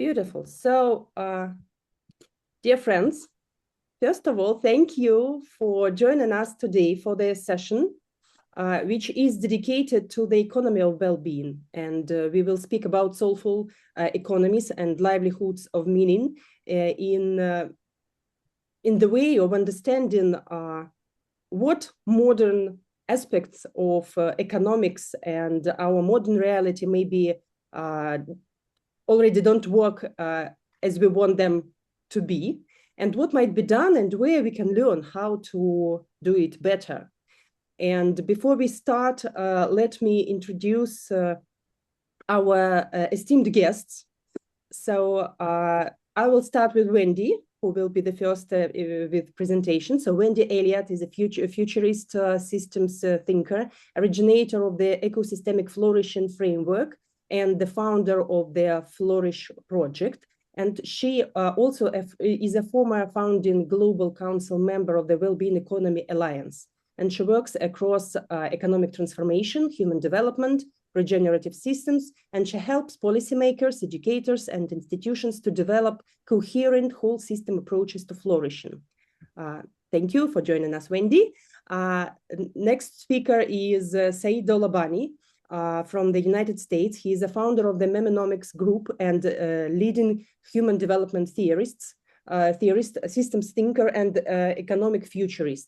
Beautiful. So, dear friends, first of all, thank you for joining us today for this session, which is dedicated to the economy of well-being. And we will speak about soulful economies and livelihoods of meaning in the way of understanding what modern aspects of economics and our modern reality maybe already don't work as we want them to be, and what might be done and where we can learn how to do it better. And before we start, let me introduce our esteemed guests. So I will start with Wendy, who will be the first with presentation. So Wendy Elliott is a futurist systems thinker, originator of the ecosystemic flourishing framework, and the founder of the Flourish project. And she also is a former founding Global Council member of the Wellbeing Economy Alliance. And she works across economic transformation, human development, regenerative systems, and she helps policymakers, educators, and institutions to develop coherent whole system approaches to flourishing. Thank you for joining us, Wendy. Next speaker is Saeed Dolabani from the United States. He is a founder of the Memenomics Group and leading human development theorist, systems thinker, and economic futurist.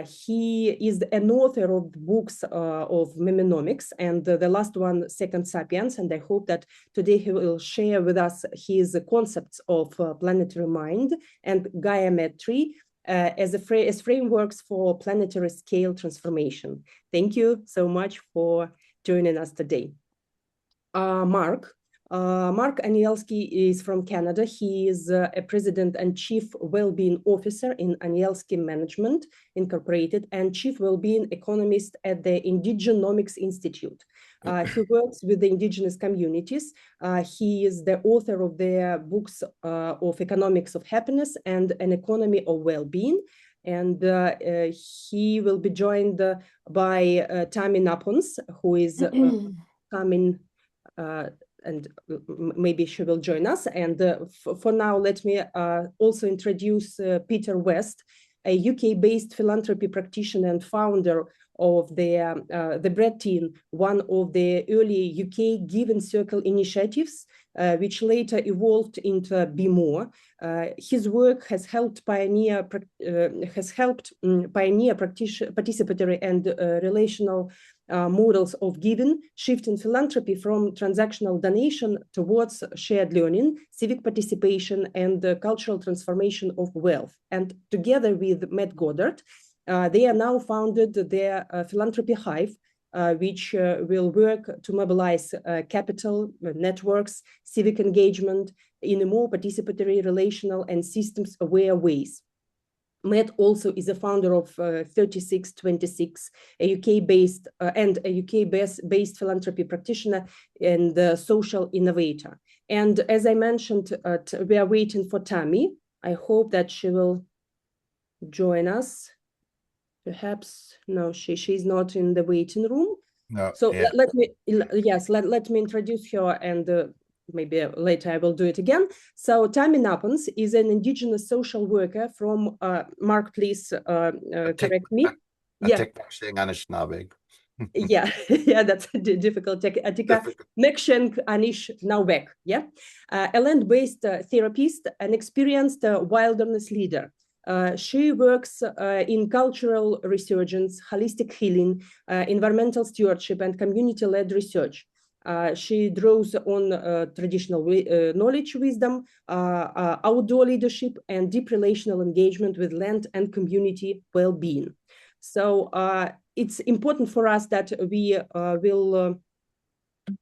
He is an author of books of Memenomics, and the last one, Second Sapiens, and I hope that today he will share with us his concepts of planetary mind and Gaiametry as frameworks for planetary scale transformation. Thank you so much for joining us today. Mark Anielski is from Canada. He is a president and chief well-being officer in Anielski Management Incorporated and chief well-being economist at the Indigenomics Institute. He works with the indigenous communities. He is the author of the books of Economics of Happiness and An Economy of Well-being. And he will be joined by Tammy Napons, who is coming and maybe she will join us. And for now, let me also introduce Peter West, a UK-based philanthropy practitioner and founder of the Bread Team, one of the early UK Give and Circle initiatives, which later evolved into Be More. His work has helped pioneer participatory and relational models of giving, shifting philanthropy from transactional donation towards shared learning, civic participation, and cultural transformation of wealth. And together with Matt Goddard, they are now founded their Philanthropy Hive, which will work to mobilize capital, networks, civic engagement in a more participatory, relational, and systems-aware ways. Matt also is a founder of 3626, a UK-based based philanthropy practitioner and social innovator. And as I mentioned, we are waiting for Tammy. I hope that she will join us. Perhaps no, she's not in the waiting room. No. So yeah. let me introduce her, and maybe later I will do it again. So Tammy Napons is an Indigenous social worker from Mark, please correct me. Yeah. Yeah, yeah, that's difficult. Mekshenk Anish Naubek, yeah, a land-based therapist, an experienced wilderness leader. She works in cultural resurgence, holistic healing, environmental stewardship, and community-led research. She draws on traditional knowledge, wisdom, outdoor leadership, and deep relational engagement with land and community well-being. So it's important for us that we will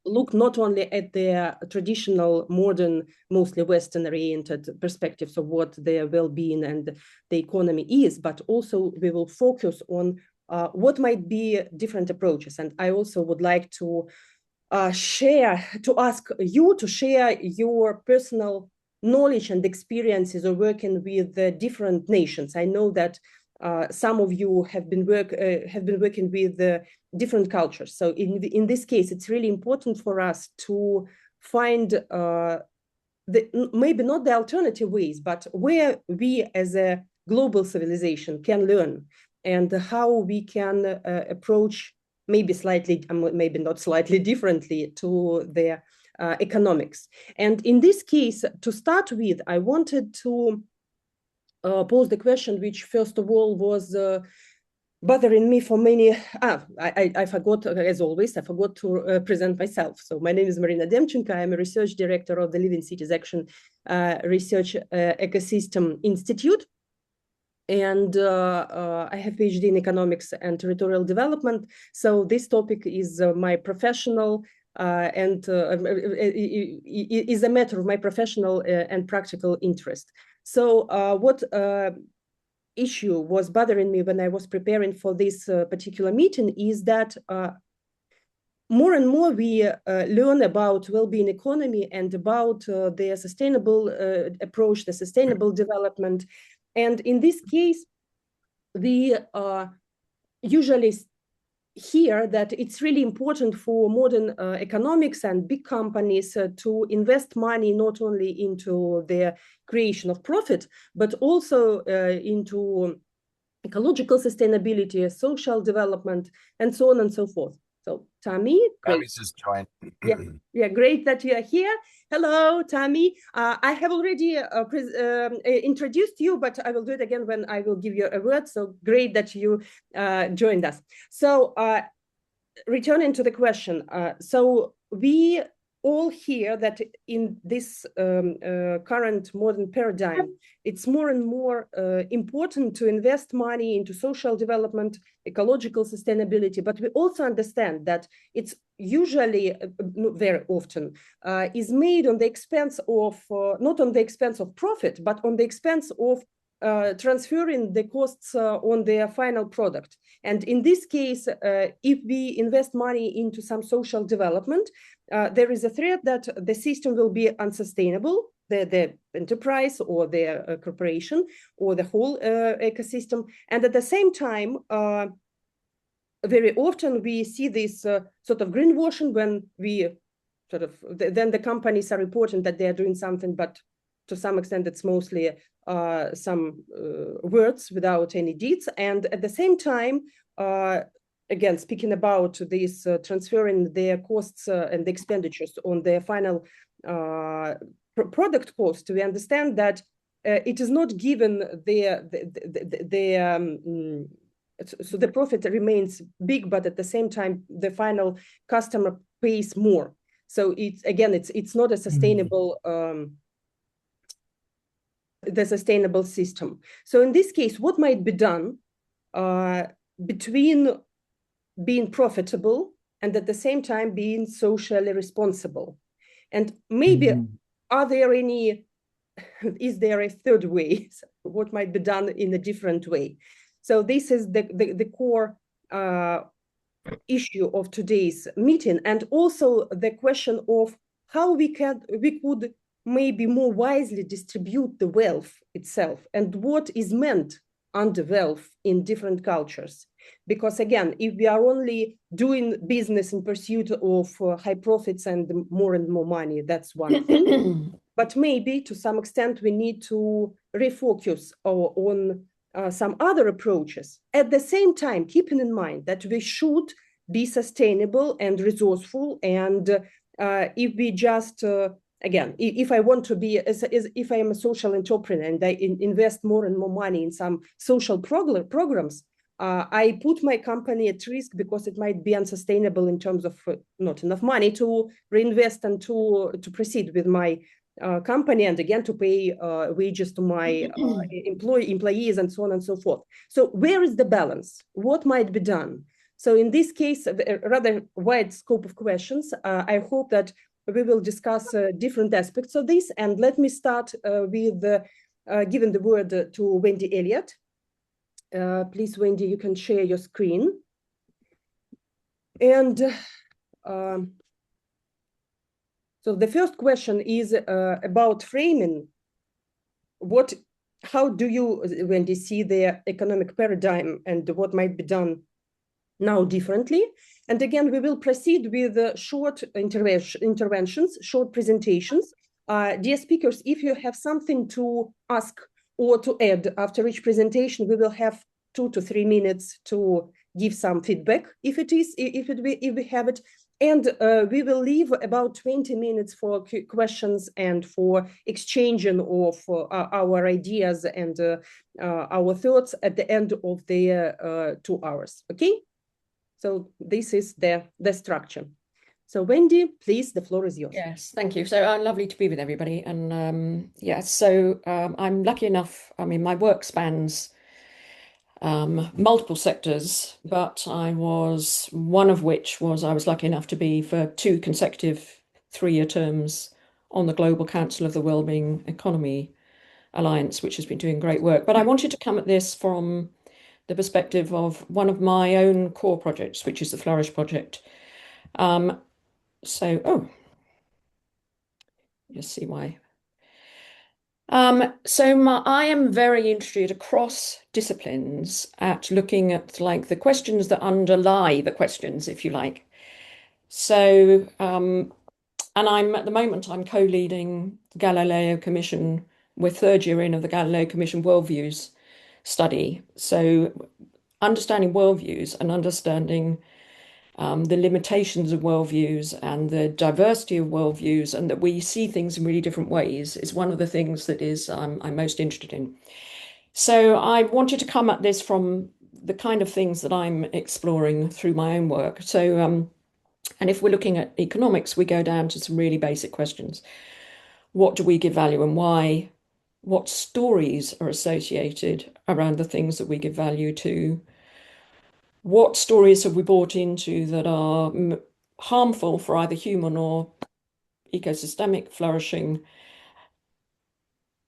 look not only at the traditional, modern, mostly Western-oriented perspectives of what their well-being and the economy is, but also we will focus on what might be different approaches. And I also would like to ask you to share your personal knowledge and experiences of working with different nations. I know that some of you have been working with different cultures. So in this case, it's really important for us to find maybe not the alternative ways, but where we as a global civilization can learn and how we can approach maybe slightly, maybe not slightly differently to the economics. And in this case, to start with, I wanted to pose the question, which first of all was bothering me for many. I forgot, as always, I forgot to present myself. So my name is Marina Demchenko. I'm a research director of the Living Cities Action Research Ecosystem Institute. And I have PhD in economics and territorial development. So this topic is my professional and is a matter of my professional and practical interest. So what issue was bothering me when I was preparing for this particular meeting is that more and more we learn about well-being economy and about the sustainable approach, the sustainable development. And in this case, we usually hear that it's really important for modern economics and big companies to invest money not only into the creation of profit, but also into ecological sustainability, social development, and so on and so forth. So, Tammy, Tammy's just joined. Yeah, great that you are here. Hello, Tammy. I have already introduced you, but I will do it again when I will give you a word. So great that you joined us. So returning to the question, so we all hear that in this current modern paradigm, it's more and more important to invest money into social development, ecological sustainability, but we also understand that it's usually, very often, is made on the expense of, not on the expense of profit, but on the expense of transferring the costs on their final product. And in this case, if we invest money into some social development, there is a threat that the system will be unsustainable, the enterprise or the corporation or the whole ecosystem. And at the same time, very often we see this sort of greenwashing when we then the companies are reporting that they are doing something, but to some extent it's mostly some words without any deeds. And at the same time, again, speaking about this transferring their costs and the expenditures on their final product cost, we understand that it is not given so the profit remains big, but at the same time, the final customer pays more. So it's not a sustainable the sustainable system. So in this case, what might be done between being profitable and at the same time being socially responsible? And maybe is there a third way? What might be done in a different way? So this is the core issue of today's meeting, and also the question of how we could maybe more wisely distribute the wealth itself and what is meant under wealth in different cultures. Because again, if we are only doing business in pursuit of high profits and more money, that's one thing. But maybe to some extent we need to refocus on some other approaches. At the same time, keeping in mind that we should be sustainable and resourceful. And if we just, again, if I want to be, if I am a social entrepreneur and I invest more and more money in some social programs, I put my company at risk because it might be unsustainable in terms of not enough money to reinvest and to proceed with my company, and again to pay wages to my employees and so on and so forth. So where is the balance? What might be done? So in this case, a rather wide scope of questions. I hope that we will discuss different aspects of this. And let me start with giving the word to Wendy Elliott. Please, Wendy, you can share your screen. And so the first question is about framing. How do you, Wendy, see the economic paradigm and what might be done now differently? And again, we will proceed with short interventions, short presentations Dear speakers, if you have something to ask or to add after each presentation, we will have 2 to 3 minutes to give some feedback if we have it. And we will leave about 20 minutes for questions and for exchanging of our ideas and our thoughts at the end of the 2 hours. Okay? So this is the structure. So Wendy, please, the floor is yours. Yes, thank you. So lovely to be with everybody. And I'm lucky enough, I mean, my work spans multiple sectors, but one of which was I was lucky enough to be for 2 consecutive 3-year terms on the Global Council of the Wellbeing Economy Alliance, which has been doing great work. But I wanted to come at this from the perspective of one of my own core projects, which is the Flourish Project. Just see why. I am very interested across disciplines at looking at like the questions that underlie the questions, if you like. And at the moment I'm co-leading Galileo Commission. We're 3rd year in of the Galileo Commission Worldviews study. So understanding worldviews and understanding the limitations of worldviews and the diversity of worldviews, and that we see things in really different ways, is one of the things that I'm most interested in. So I wanted to come at this from the kind of things that I'm exploring through my own work. And if we're looking at economics, we go down to some really basic questions. What do we give value and why? What stories are associated around the things that we give value to? What stories have we bought into that are harmful for either human or ecosystemic flourishing?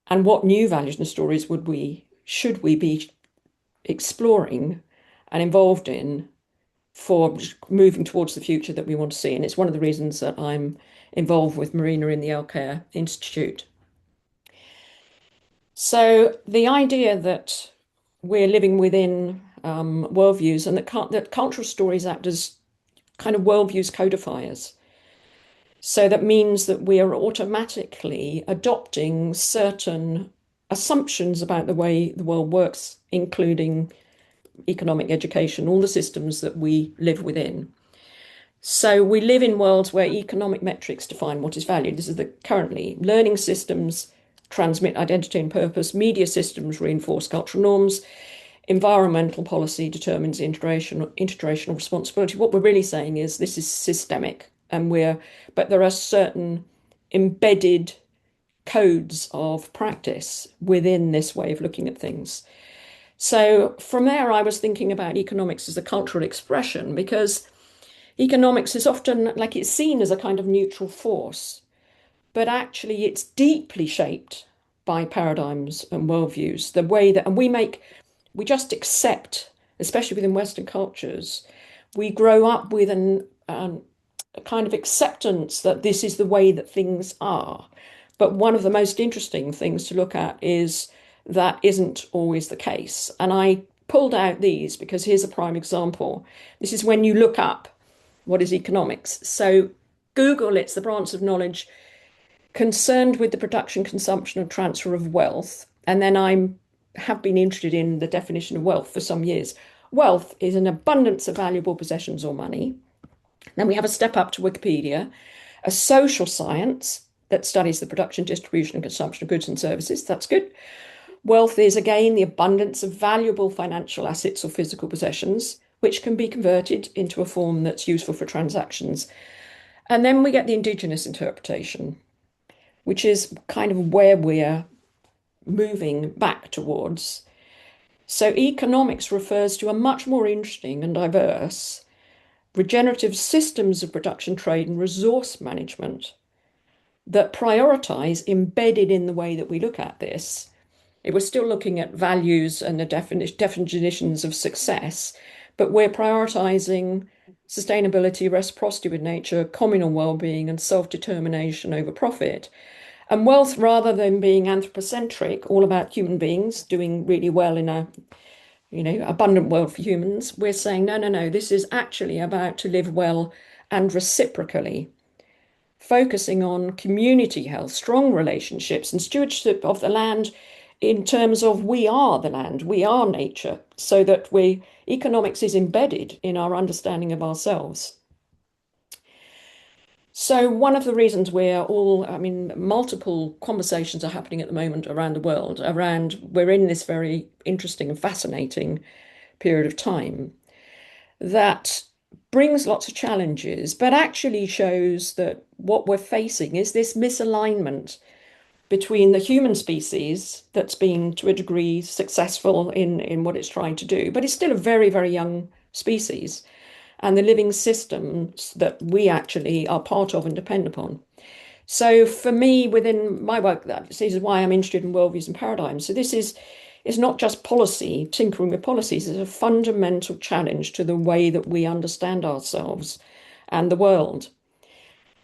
And what new values and stories should we be exploring and involved in for moving towards the future that we want to see? And it's one of the reasons that I'm involved with Marina in the Elcare Institute. So the idea that we're living within worldviews, and that cultural stories act as kind of worldviews codifiers. So that means that we are automatically adopting certain assumptions about the way the world works, including economic, education, all the systems that we live within. So we live in worlds where economic metrics define what is valued. This is currently learning systems transmit identity and purpose, media systems reinforce cultural norms, environmental policy determines intergenerational responsibility. What we're really saying is this is systemic, but there are certain embedded codes of practice within this way of looking at things. So from there, I was thinking about economics as a cultural expression, because economics is often like it's seen as a kind of neutral force, but actually it's deeply shaped by paradigms and worldviews. The way that, and we just accept, especially within Western cultures, we grow up with a kind of acceptance that this is the way that things are. But one of the most interesting things to look at is that isn't always the case. And I pulled out these because here's a prime example. This is when you look up what is economics. So Google, it's the branch of knowledge concerned with the production, consumption, and transfer of wealth. And then I have been interested in the definition of wealth for some years. Wealth is an abundance of valuable possessions or money. Then we have a step up to Wikipedia, a social science that studies the production, distribution, and consumption of goods and services. That's good. Wealth is, again, the abundance of valuable financial assets or physical possessions, which can be converted into a form that's useful for transactions. And then we get the Indigenous interpretation, which is kind of where we're moving back towards. So economics refers to a much more interesting and diverse regenerative systems of production, trade, and resource management that prioritize, embedded in the way that we look at this. It was still looking at values and the definitions of success, but we're prioritizing sustainability, reciprocity with nature, communal well-being, and self-determination over profit. And wealth, rather than being anthropocentric, all about human beings doing really well in a abundant world for humans, we're saying, no, this is actually about to live well and reciprocally. focusing on community health, strong relationships, and stewardship of the land in terms of we are the land, we are nature, so that economics is embedded in our understanding of ourselves. So one of the reasons multiple conversations are happening at the moment around the world, we're in this very interesting and fascinating period of time that brings lots of challenges, but actually shows that what we're facing is this misalignment between the human species that's been, to a degree, successful in what it's trying to do, but it's still a very, very young species, and the living systems that we actually are part of and depend upon. So for me, within my work, this is why I'm interested in worldviews and paradigms. So this is not just policy, tinkering with policies, it's a fundamental challenge to the way that we understand ourselves and the world.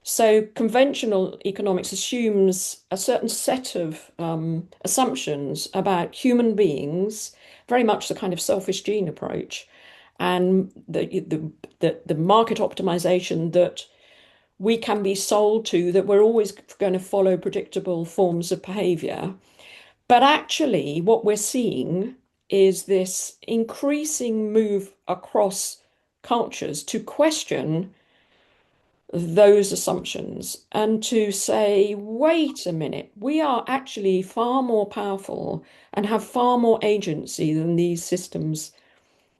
So conventional economics assumes a certain set of assumptions about human beings, very much the kind of selfish gene approach, and the market optimization that we can be sold to, that we're always going to follow predictable forms of behavior. But actually, what we're seeing is this increasing move across cultures to question those assumptions and to say, wait a minute, we are actually far more powerful and have far more agency than these systems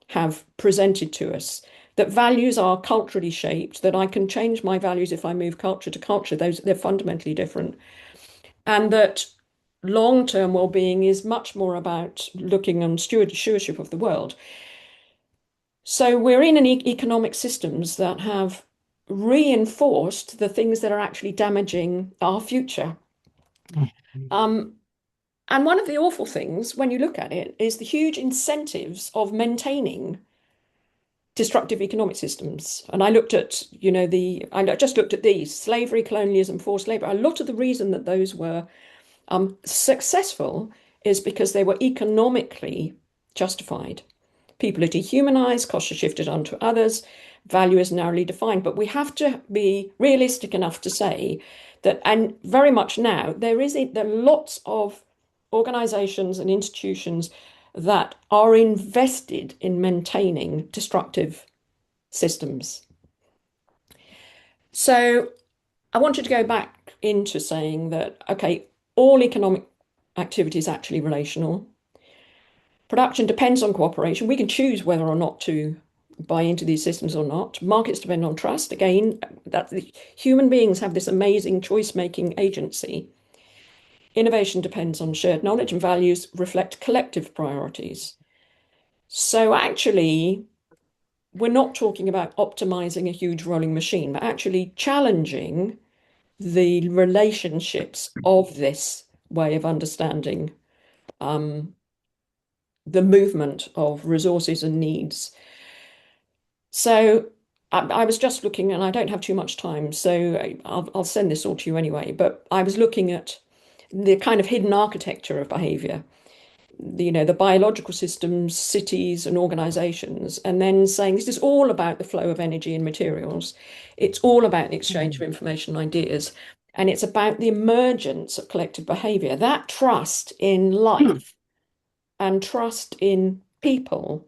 have presented to us. That values are culturally shaped, that I can change my values if I move culture to culture. They're fundamentally different. And that long-term well-being is much more about looking on stewardship of the world. So we're in economic systems that have reinforced the things that are actually damaging our future. And one of the awful things, when you look at it, is the huge incentives of maintaining destructive economic systems. And I looked at, I just looked at these: slavery, colonialism, forced labor. A lot of the reason that those were successful is because they were economically justified. People are dehumanized, costs are shifted onto others, value is narrowly defined. But we have to be realistic enough to say that, and very much now, there are lots of organizations and institutions that are invested in maintaining destructive systems. So I wanted to go back into saying that, okay, all economic activity is actually relational. Production depends on cooperation. We can choose whether or not to buy into these systems or not. Markets depend on trust. Again, that human beings have this amazing choice-making agency. Innovation depends on shared knowledge, and values reflect collective priorities. So actually, we're not talking about optimizing a huge rolling machine, but actually challenging the relationships of this way of understanding the movement of resources and needs. So I was just looking, and I don't have too much time, so I'll send this all to you anyway, but I was looking at the kind of hidden architecture of behavior, the biological systems, cities and organizations, and then saying this is all about the flow of energy and materials. It's all about the exchange of information and ideas. And it's about the emergence of collective behavior, that trust in life and trust in people.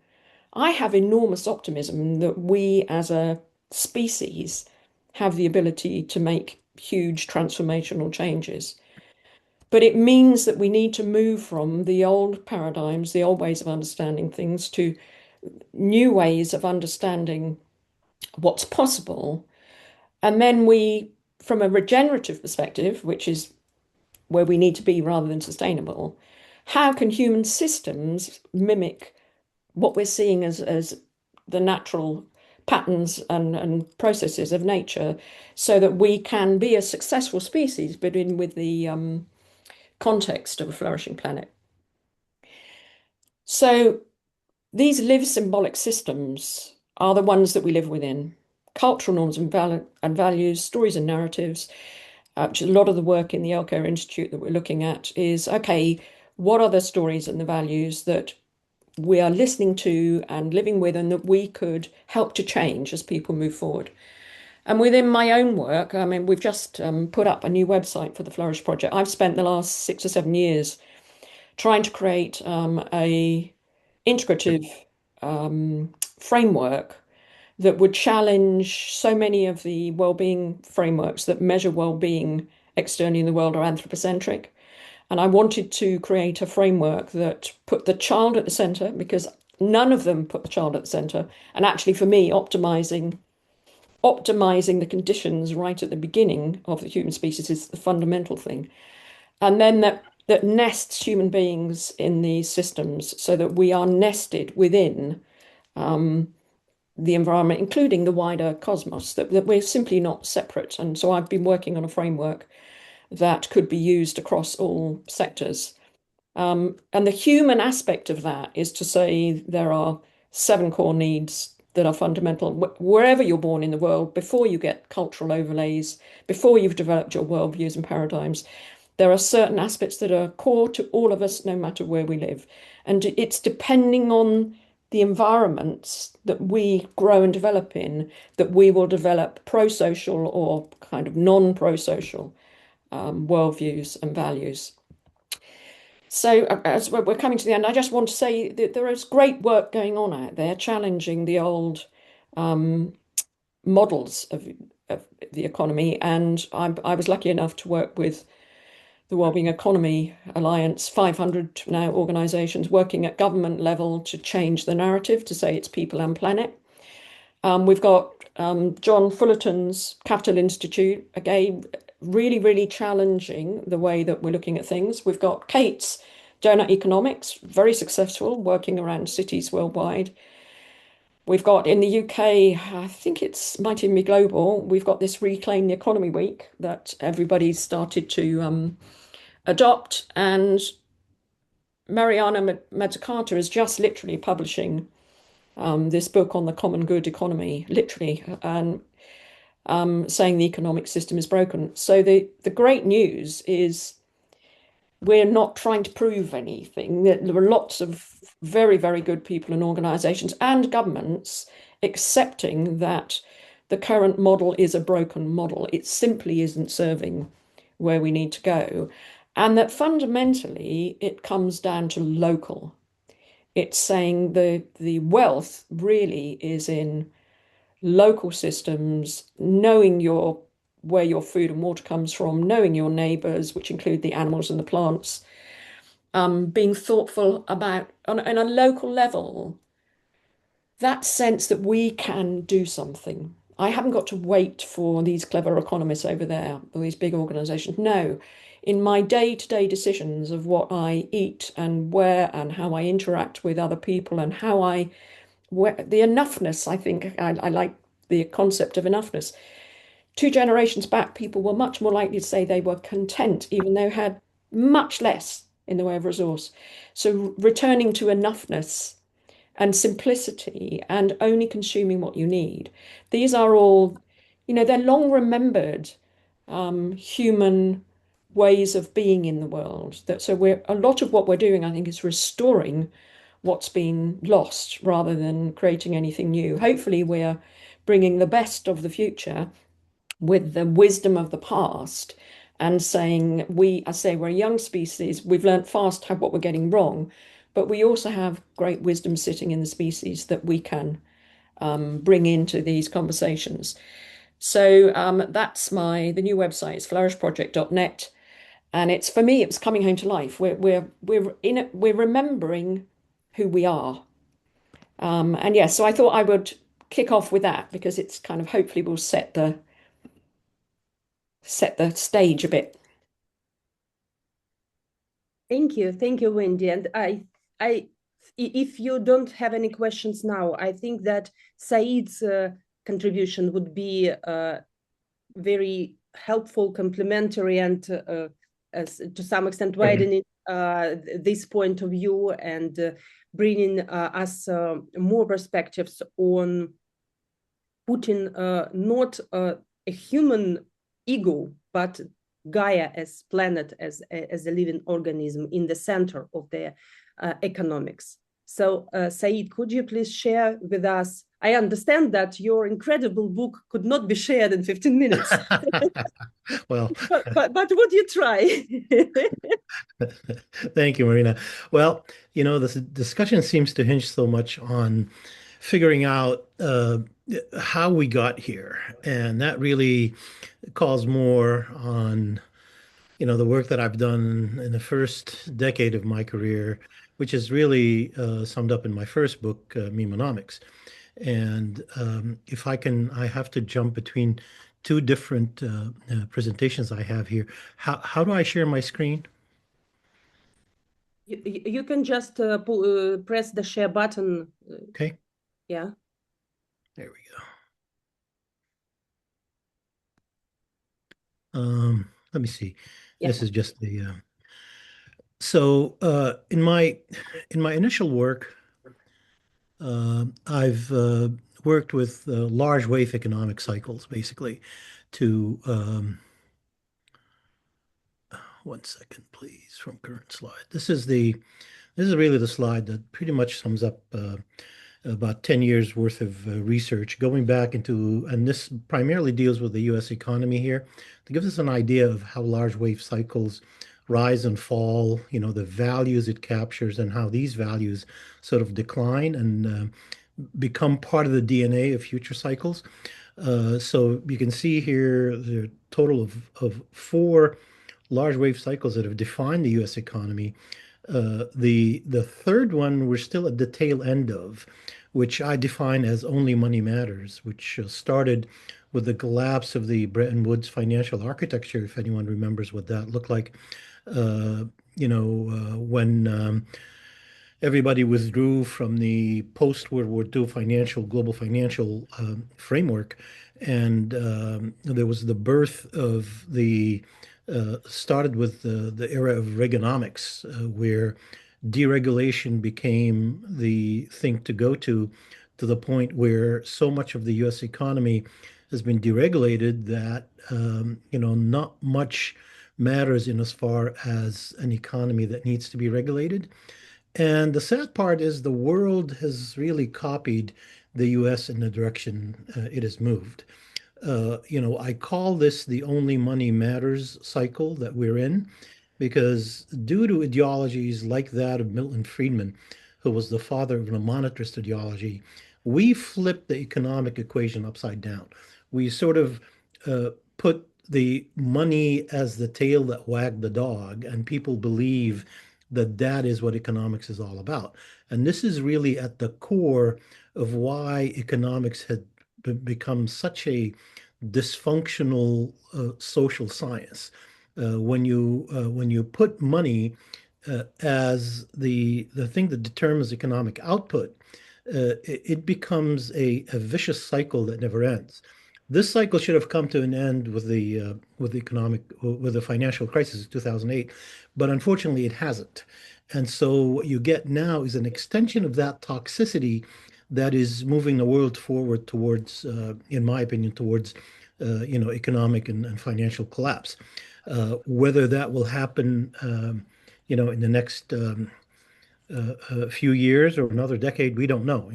I have enormous optimism that we as a species have the ability to make huge transformational changes. But it means that we need to move from the old paradigms, the old ways of understanding things, to new ways of understanding what's possible. And then from a regenerative perspective, which is where we need to be rather than sustainable, how can human systems mimic what we're seeing as the natural patterns and processes of nature, so that we can be a successful species, but with the context of a flourishing planet. So these live symbolic systems are the ones that we live within. Cultural norms and values, stories and narratives. A lot of the work in the Elko Institute that we're looking at is, okay, what are the stories and the values that we are listening to and living with, and that we could help to change as people move forward? And within my own work, I mean, we've just put up a new website for the Flourish Project. I've spent the last 6 or 7 years trying to create a integrative framework that would challenge so many of the well-being frameworks that measure well-being externally in the world are anthropocentric. And I wanted to create a framework that put the child at the center, because none of them put the child at the center. And actually, for me, optimizing the conditions right at the beginning of the human species is the fundamental thing. And then that nests human beings in these systems so that we are nested within the environment, including the wider cosmos, that we're simply not separate. And so I've been working on a framework that could be used across all sectors. And the human aspect of that is to say there are 7 core needs that are fundamental wherever you're born in the world, before you get cultural overlays, before you've developed your worldviews and paradigms. There are certain aspects that are core to all of us, no matter where we live. And it's depending on the environments that we grow and develop in that we will develop pro-social or kind of non-pro-social worldviews and values. So as we're coming to the end, I just want to say that there is great work going on out there challenging the old models of the economy. And I was lucky enough to work with the Wellbeing Economy Alliance, 500 now organisations working at government level to change the narrative, to say it's people and planet. We've got John Fullerton's Capital Institute, again, really, really challenging the way that we're looking at things. We've got Kate's Donut Economics, very successful, working around cities worldwide. We've got in the UK, I think it's might even be global, we've got this Reclaim the Economy Week that everybody's started to adopt. And Mariana Mazzucato is just literally publishing this book on the common good economy, literally, and saying the economic system is broken. So the great news is we're not trying to prove anything. There are lots of very, very good people and organizations and governments accepting that the current model is a broken model. It simply isn't serving where we need to go. And that fundamentally it comes down to local. It's saying the wealth really is in local systems, knowing where your food and water comes from, knowing your neighbours, which include the animals and the plants, being thoughtful about on a local level, that sense that we can do something. I haven't got to wait for these clever economists over there or these big organisations. No, in my day-to-day decisions of what I eat and where and how I interact with other people and the enoughness, I think I like the concept of enoughness. 2 generations back, people were much more likely to say they were content, even though they had much less in the way of resource. So returning to enoughness and simplicity and only consuming what you need. These are all, they're long remembered human ways of being in the world. So a lot of what we're doing, I think, is restoring what's been lost rather than creating anything new. Hopefully, we're bringing the best of the future with the wisdom of the past and saying, I say we're a young species, we've learned fast what we're getting wrong, but we also have great wisdom sitting in the species that we can bring into these conversations. So that's the new website is flourishproject.net. And it's, for me, it's coming home to life. We're remembering who we are. And yes, so I thought I would kick off with that because it's kind of hopefully will set the stage a bit. Thank you, Wendy. And if you don't have any questions now, I think that Said's contribution would be very helpful, complementary, and to some extent widening this point of view and bringing us more perspectives on putting not a human ego, but Gaia as planet, as a living organism in the center of the economics. So Said, could you please share with us I understand that your incredible book could not be shared in 15 minutes. Well, but would you try? thank you, Marina. Well, this discussion seems to hinge so much on figuring out how we got here. And that really calls more on, the work that I've done in the first decade of my career, which is really summed up in my first book, Memenomics. And if I can, I have to jump between two different presentations I have here. How do I share my screen? You can just press the share button. Okay, Yeah. there we go. Let me see. Yeah. This is just the so in my initial work, I've worked with large wave economic cycles, basically, to 1 second, please, from current slide. This is really the slide that pretty much sums up about 10 years worth of research going back into, and this primarily deals with the US economy here, to give us an idea of how large wave cycles rise and fall, the values it captures and how these values sort of decline and become part of the DNA of future cycles. So you can see here the total of four large wave cycles that have defined the US economy. The third one we're still at the tail end of, which I define as only money matters, which started with the collapse of the Bretton Woods financial architecture, if anyone remembers what that looked like. When everybody withdrew from the post-World War II global financial framework, and there was the birth of started with the era of Reaganomics, where deregulation became the thing to go to the point where so much of the U.S. economy has been deregulated that not much matters in as far as an economy that needs to be regulated. And the sad part is the world has really copied the US in the direction it has moved. I call this the only money matters cycle that we're in, because due to ideologies like that of Milton Friedman, who was the father of the monetarist ideology, we flipped the economic equation upside down. We sort of put the money as the tail that wagged the dog, and people believe that that is what economics is all about. And this is really at the core of why economics had become such a dysfunctional social science. When you put money as the thing that determines economic output, it becomes a vicious cycle that never ends. This cycle should have come to an end with the financial crisis of 2008, but unfortunately it hasn't. And so what you get now is an extension of that toxicity that is moving the world forward towards, in my opinion, towards economic and financial collapse. Whether that will happen, in the next a few years or another decade, we don't know.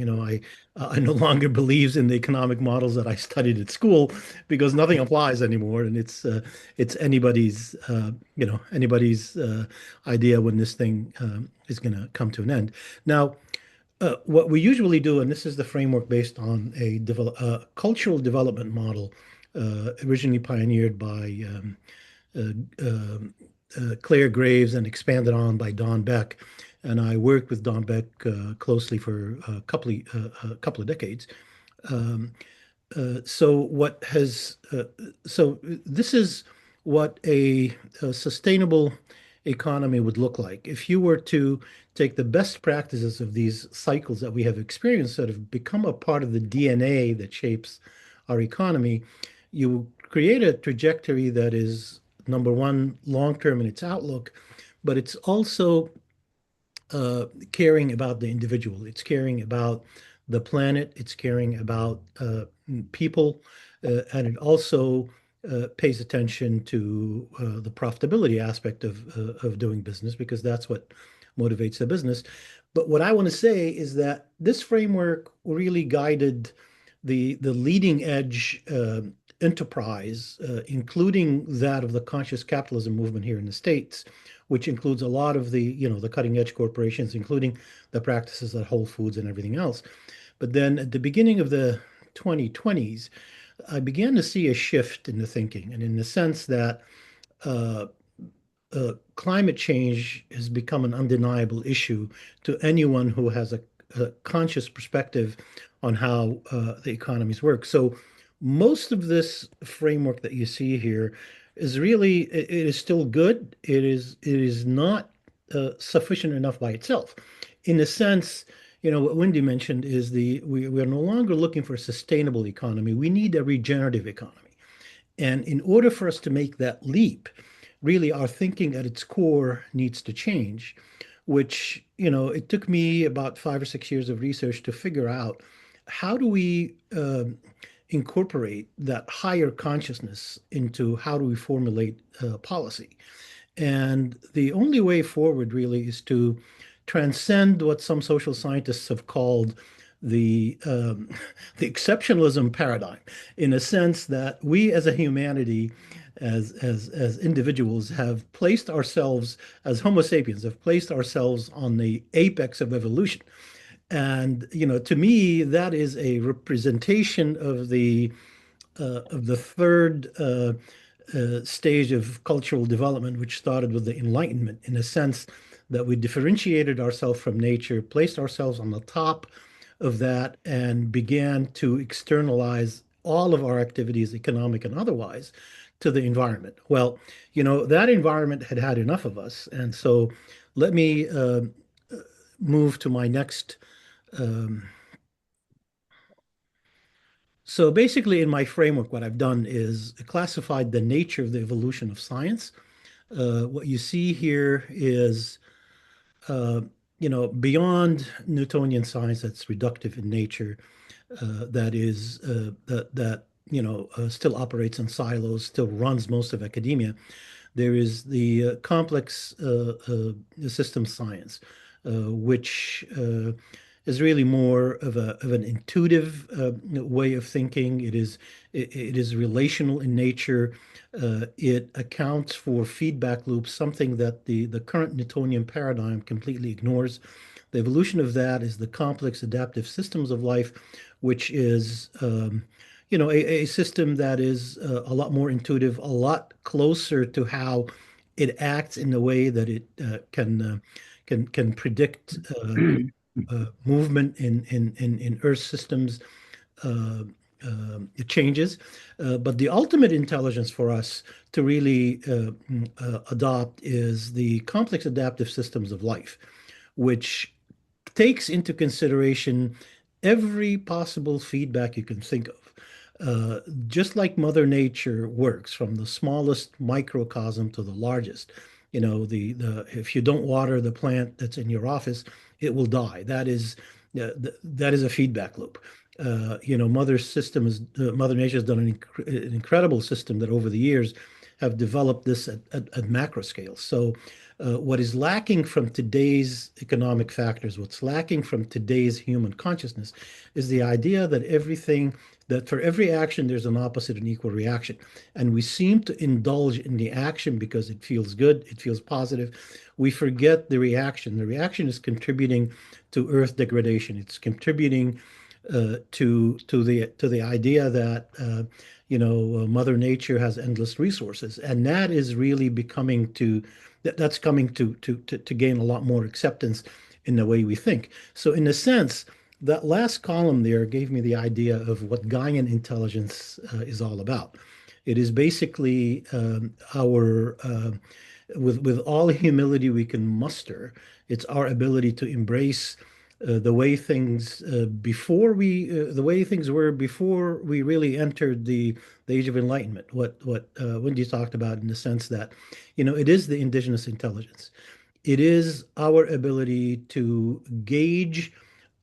I no longer believes in the economic models that I studied at school, because nothing applies anymore, and it's anybody's idea when this thing is going to come to an end. Now, what we usually do, and this is the framework based on a cultural development model originally pioneered by uh, Claire Graves and expanded on by Don Beck. And I worked with Don Beck closely for a couple of decades. Um, so this is what a sustainable economy would look like. If you were to take the best practices of these cycles that we have experienced that have become a part of the DNA that shapes our economy, you create a trajectory that is, number one, long-term in its outlook, but it's also caring about the individual. It's caring about the planet. It's caring about people, and it also pays attention to the profitability aspect of doing business, because that's what motivates the business. But what I want to say is that this framework really guided the leading edge enterprise, including that of the conscious capitalism movement here in the States, which includes a lot of the cutting edge corporations, including the practices at Whole Foods and everything else. But then at the beginning of the 2020s, I began to see a shift in the thinking, and in the sense that uh, climate change has become an undeniable issue to anyone who has a conscious perspective on how the economies work. So most of this framework that you see here is really, it is still good. It is not sufficient enough by itself. In a sense, what Wendy mentioned is we are no longer looking for a sustainable economy. We need a regenerative economy. And in order for us to make that leap, really our thinking at its core needs to change, which, it took me about 5 or 6 years of research to figure out how do we incorporate that higher consciousness into how do we formulate policy. And the only way forward really is to transcend what some social scientists have called the the exceptionalism paradigm, in a sense that we as a humanity, as individuals, have placed ourselves as Homo sapiens, have placed ourselves on the apex of evolution. And to me, that is a representation of the third stage of cultural development, which started with the Enlightenment, in a sense that we differentiated ourselves from nature, placed ourselves on the top of that, and began to externalize all of our activities, economic and otherwise, to the environment. Well, that environment had had enough of us. And so let me move to my next. Um, so basically, in my framework, what I've done is classified the nature of the evolution of science. What you see here is uh, beyond Newtonian science that's reductive in nature, that is that still operates in silos, still runs most of academia. There is the complex system science, which is really more of an intuitive way of thinking. It is relational in nature. It accounts for feedback loops, something that the current Newtonian paradigm completely ignores. The evolution of that is the complex adaptive systems of life, which is a system that is a lot more intuitive, a lot closer to how it acts in the way that it can predict movement in Earth systems. Uh, it changes, but the ultimate intelligence for us to really adopt is the complex adaptive systems of life, which takes into consideration every possible feedback you can think of. Just like Mother Nature works, from the smallest microcosm to the largest. The if you don't water the plant that's in your office, it will die. That is a feedback loop. Mother Nature has done an incredible system that over the years have developed this at macro scale. So what is lacking from today's economic factors, what's lacking from today's human consciousness, is the idea that for every action, there's an opposite and equal reaction. And we seem to indulge in the action because it feels good, it feels positive. We forget the reaction. The reaction is contributing to Earth degradation. It's contributing to the idea that Mother Nature has endless resources, and that is really that's coming to gain a lot more acceptance in the way we think. So in a sense, that last column there gave me the idea of what Gaian intelligence is all about. It is basically our with all humility we can muster, it's our ability to embrace the way things the way things were before we really entered the age of enlightenment. What Wendy talked about, in the sense that it is the indigenous intelligence. It is our ability to gauge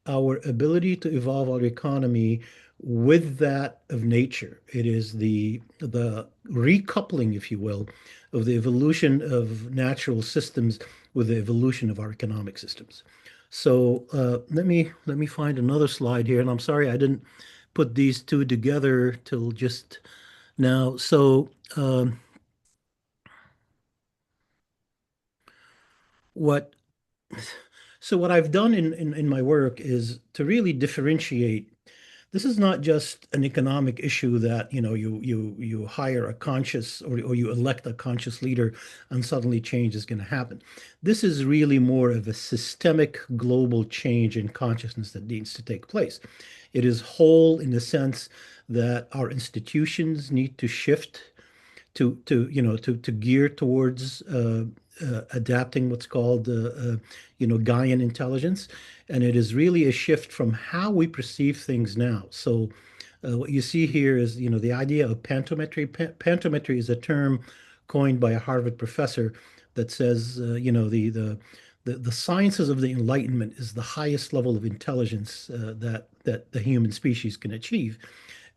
our ability to evolve our economy with that of nature. It is the recoupling, if you will, of the evolution of natural systems with the evolution of our economic systems. So let me find another slide here, and I'm sorry I didn't put these two together till just now. So what what I've done in my work is to really differentiate. This is not just an economic issue that, you hire a conscious or you elect a conscious leader and suddenly change is going to happen. This is really more of a systemic global change in consciousness that needs to take place. It is whole in the sense that our institutions need to shift to gear towards adapting what's called Gaian intelligence, and it is really a shift from how we perceive things now. So what you see here is the idea of pantometry. Pantometry is a term coined by a Harvard professor that says the sciences of the Enlightenment is the highest level of intelligence that the human species can achieve.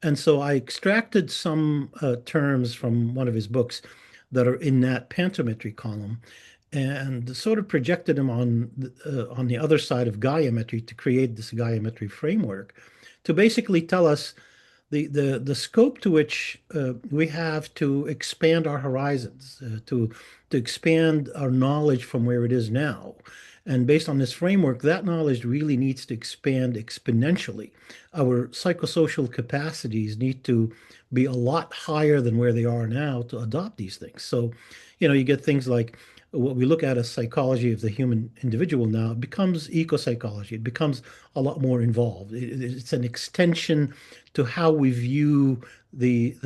And so I extracted some terms from one of his books that are in that pantometry column and sort of projected them on the other side of Gaiametry to create this Gaiametry framework to basically tell us the scope to which we have to expand our horizons, to expand our knowledge from where it is now. And based on this framework, that knowledge really needs to expand exponentially. Our psychosocial capacities need to be a lot higher than where they are now to adopt these things. So, you get things like what we look at as psychology of the human individual now, it becomes eco-psychology. It becomes a lot more involved. It's an extension to how we view the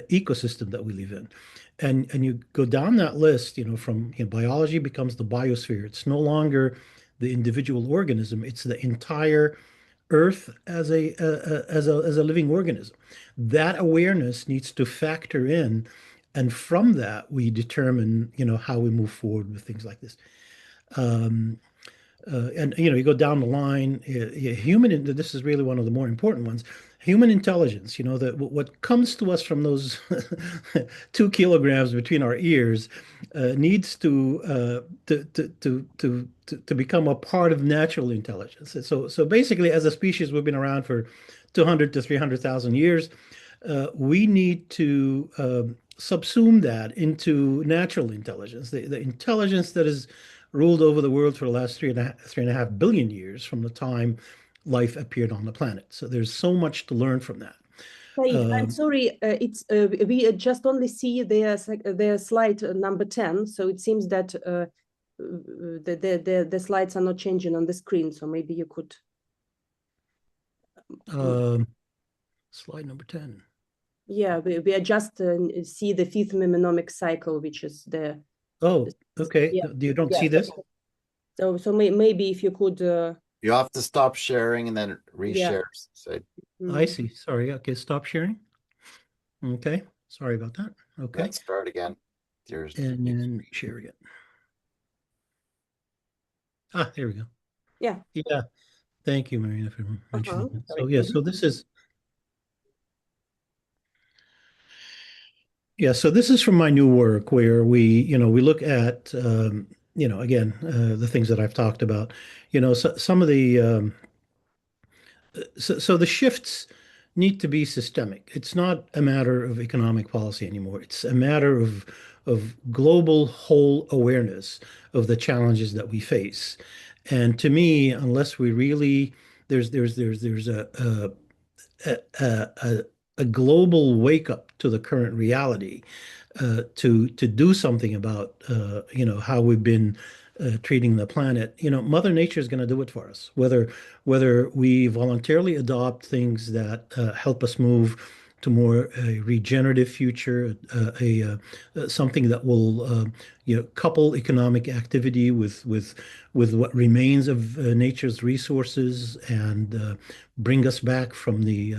ecosystem that we live in. And you go down that list, from biology becomes the biosphere. It's no longer the individual organism. It's the entire Earth as a living organism. That awareness needs to factor in, and from that we determine, how we move forward with things like this. Um, and you go down the line, this is really one of the more important ones. Human intelligence, that what comes to us from those 2 kilograms between our ears needs to become a part of natural intelligence. So basically, as a species, we've been around for 200 to 300,000 years. We need to subsume that into natural intelligence, the intelligence that is ruled over the world for the last 3.5 billion years from the time life appeared on the planet. So there's so much to learn from that. Said, I'm sorry, it's we just only see their slide number 10, so it seems that the slides are not changing on the screen, so maybe you could. Slide number 10. Yeah, we just see the 5th mnemonic cycle, which is the. Oh, okay. Yeah. You don't see this? So maybe if you could. You have to stop sharing and then reshare. So, I see. Sorry. Okay, stop sharing. Okay. Sorry about that. Okay. let's start again. And then share again. Ah, there we go. Yeah. Yeah. Thank you, Marina, for mentioning that. So Sorry. yeah, so this is so this is from my new work where we look at again the things that I've talked about. Some of the so the shifts need to be systemic. It's not a matter of economic policy anymore. It's a matter of global whole awareness of the challenges that we face. And to me, unless we really there's a global wake up to the current reality, to do something about how we've been treating the planet. Mother Nature is going to do it for us, whether we voluntarily adopt things that help us move to more a regenerative future, something that will couple economic activity with what remains of nature's resources and bring us back from the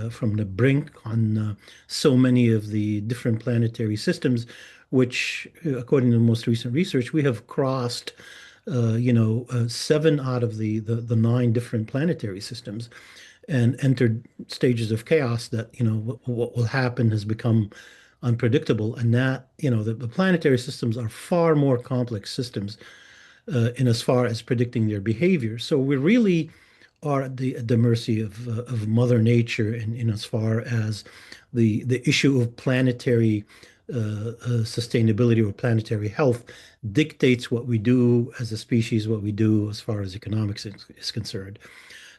brink on so many of the different planetary systems, which, according to the most recent research, we have crossed 7 out of the 9 different planetary systems and entered stages of chaos that, what will happen has become unpredictable. And that, the planetary systems are far more complex systems in as far as predicting their behavior. So we really are at the mercy of Mother Nature in as far as the issue of planetary sustainability or planetary health dictates what we do as a species, what we do as far as economics is concerned.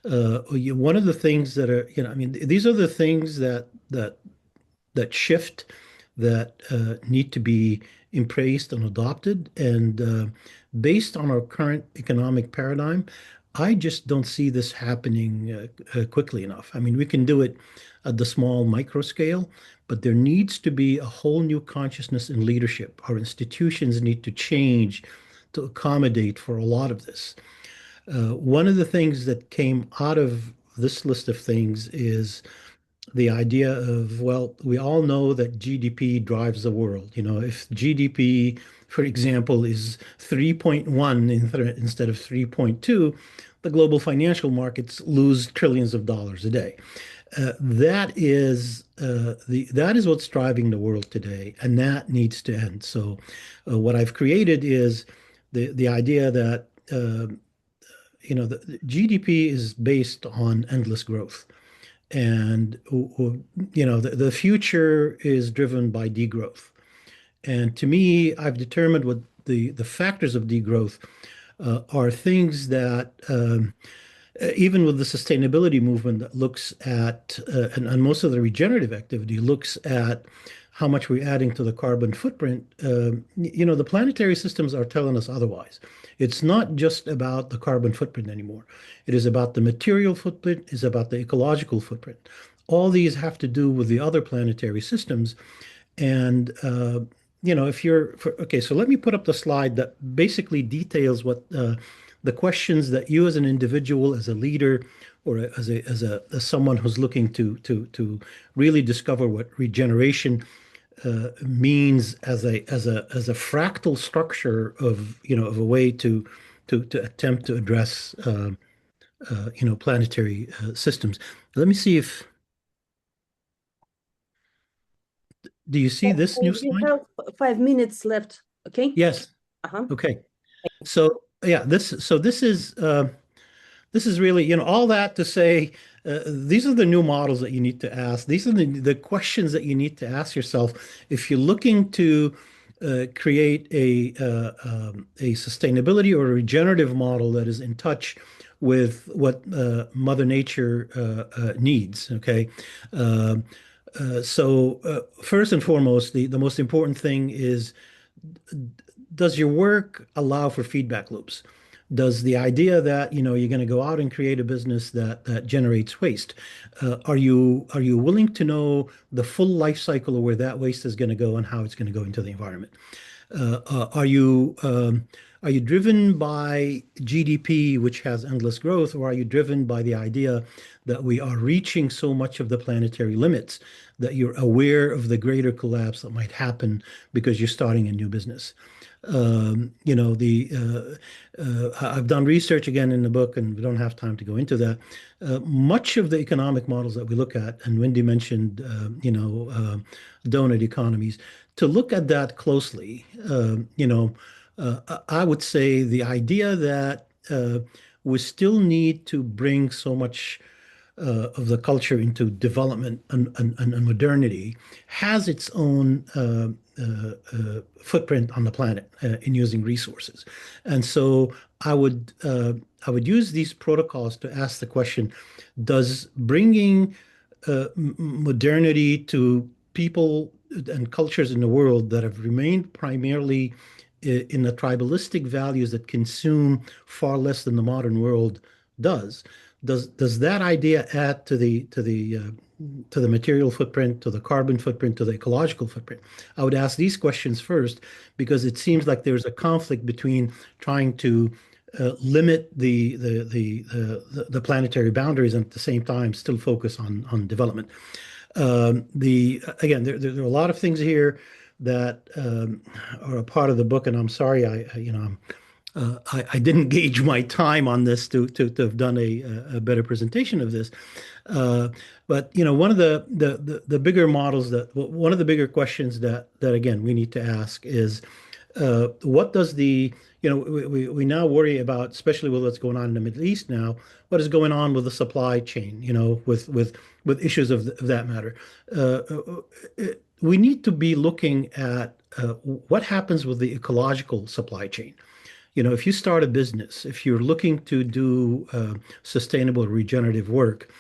One of the things that are, I mean, these are the things that shift, that need to be embraced and adopted. And based on our current economic paradigm, I just don't see this happening quickly enough. I mean, we can do it at the small micro scale, but there needs to be a whole new consciousness in leadership. Our institutions need to change to accommodate for a lot of this. One of the things that came out of this list of things is the idea of, well, we all know that GDP drives the world. If GDP, for example, is 3.1 instead of 3.2, the global financial markets lose trillions of dollars a day. That is what's driving the world today, and that needs to end. So, what I've created is the idea that the GDP is based on endless growth. And the future is driven by degrowth. And to me, I've determined what the factors of degrowth are things that even with the sustainability movement that looks at and most of the regenerative activity looks at how much we're adding to the carbon footprint, the planetary systems are telling us otherwise. It's not just about the carbon footprint anymore. It is about the material footprint, it's about the ecological footprint. All these have to do with the other planetary systems. And, okay, so let me put up the slide that basically details what the questions that you as an individual, as a leader, or as someone who's looking to really discover what regeneration means as a fractal structure of a way to attempt to address planetary systems. Let me see if do you see this new slide? We have 5 minutes left. Okay. Yes. Okay. So yeah, this is really, all that to say, these are the new models that you need to ask. These are the questions that you need to ask yourself if you're looking to create a sustainability or a regenerative model that is in touch with what Mother Nature needs. Okay. So first and foremost, the most important thing is, does your work allow for feedback loops? Does the idea that you're going to go out and create a business that generates waste, are you willing to know the full life cycle of where that waste is going to go and how it's going to go into the environment? Are you driven by GDP, which has endless growth, or are you driven by the idea that we are reaching so much of the planetary limits that you're aware of the greater collapse that might happen because you're starting a new business? I've done research again in the book, and we don't have time to go into that. Much of the economic models that we look at, and Wendy mentioned, donut economies, to look at that closely, I would say the idea that we still need to bring so much of the culture into development and modernity has its own footprint on the planet in using resources. And so I would use these protocols to ask the question, does bringing modernity to people and cultures in the world that have remained primarily in the tribalistic values that consume far less than the modern world does that idea add to the material footprint, to the carbon footprint, to the ecological footprint? I would ask these questions first, because it seems like there's a conflict between trying to limit the planetary boundaries and at the same time still focus on development. Again, there are a lot of things here that are a part of the book, and I'm sorry I didn't gauge my time on this to have done a better presentation of this. But one of the bigger models one of the bigger questions that again we need to ask is, What does we now worry about, especially with what's going on in the Middle East now, what is going on with the supply chain, with issues of that matter. We need to be looking at what happens with the ecological supply chain. If you start a business, if you're looking to do sustainable regenerative work,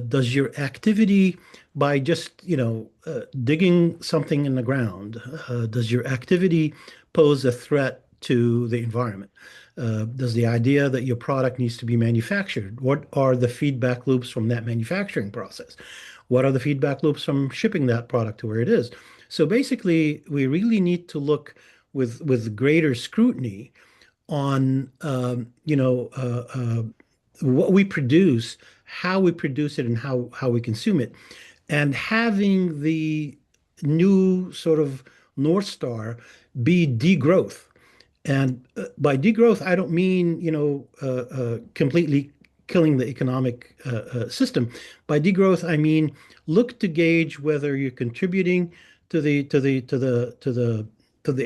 does your activity by just, digging something in the ground, does your activity pose a threat to the environment? Does the idea that your product needs to be manufactured? What are the feedback loops from that manufacturing process? What are the feedback loops from shipping that product to where it is? So basically, we really need to look with greater scrutiny on what we produce, how we produce it, and how we consume it, and having the new sort of North Star be degrowth. And by degrowth, I don't mean completely killing the economic system. By degrowth, I mean look to gauge whether you're contributing to the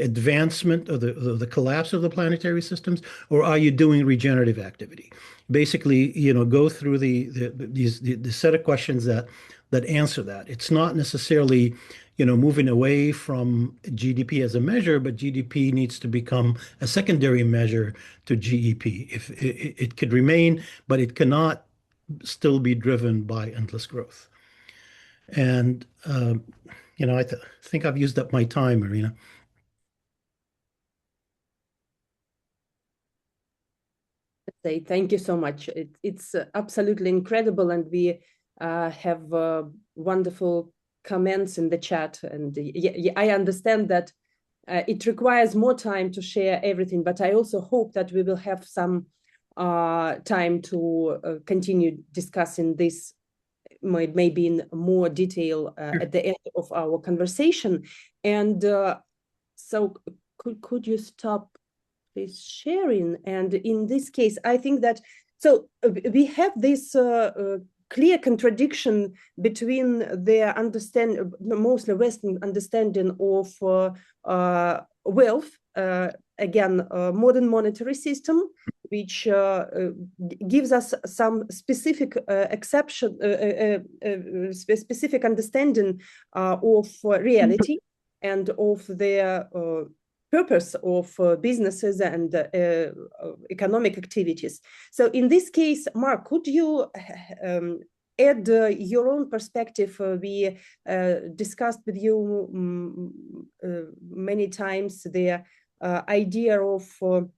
advancement of the collapse of the planetary systems, or are you doing regenerative activity? Basically, go through the set of questions that answer that. It's not necessarily moving away from GDP as a measure, but GDP needs to become a secondary measure to GEP. If it could remain, but it cannot still be driven by endless growth. And I think I've used up my time, Marina. Say thank you so much. It's absolutely incredible, and we have wonderful comments in the chat. And I understand that it requires more time to share everything, but I also hope that we will have some time to continue discussing this maybe in more detail at the end of our conversation. And so could you stop please sharing? And in this case, I think that we have this clear contradiction between their mostly Western understanding of wealth, again, modern monetary system, which gives us some specific specific understanding of reality and of their purpose of businesses and economic activities. So in this case, Mark, could you add your own perspective? We discussed with you many times the idea of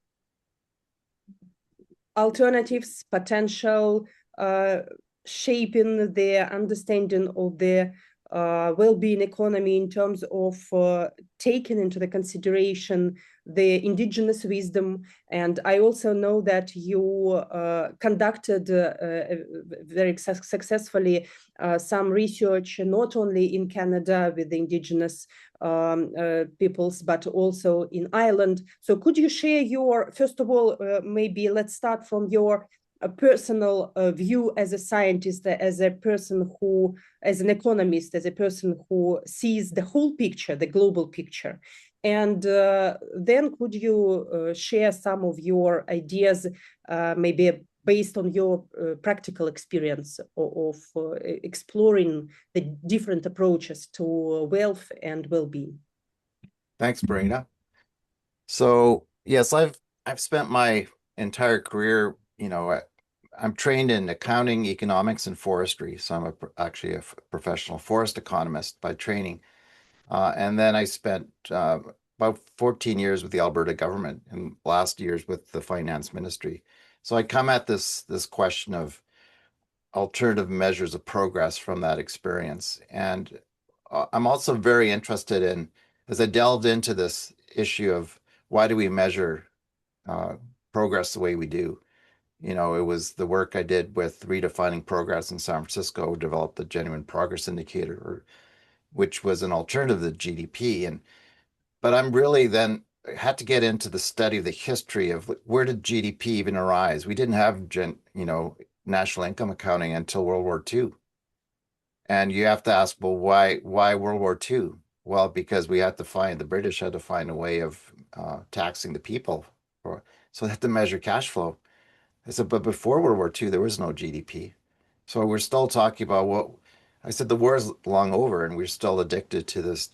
alternatives, potential, shaping their understanding of the well-being economy in terms of taking into the consideration the indigenous wisdom. And I also know that you conducted very successfully some research, not only in Canada with the indigenous peoples, but also in Ireland. So could you share first of all, maybe let's start from your a personal view as a scientist, as a person who, as an economist, as a person who sees the whole picture, the global picture. And then could you share some of your ideas, maybe based on your practical experience of exploring the different approaches to wealth and well-being? Thanks, Marina. So yes, I've spent my entire career, I'm trained in accounting, economics, and forestry. So I'm actually a professional forest economist by training. And then I spent about 14 years with the Alberta government and last years with the finance ministry. So I come at this question of alternative measures of progress from that experience. And I'm also very interested in, as I delved into this issue of why do we measure progress the way we do? It was the work I did with redefining progress in San Francisco, developed the Genuine Progress Indicator, which was an alternative to GDP. But I'm really then had to get into the study of the history of where did GDP even arise? We didn't have, national income accounting until World War II. And you have to ask, well, why World War II? Well, because the British had to find a way of taxing the people so they had to measure cash flow. I said, but before World War II, there was no GDP. So we're still talking about I said, the war is long over and we're still addicted to this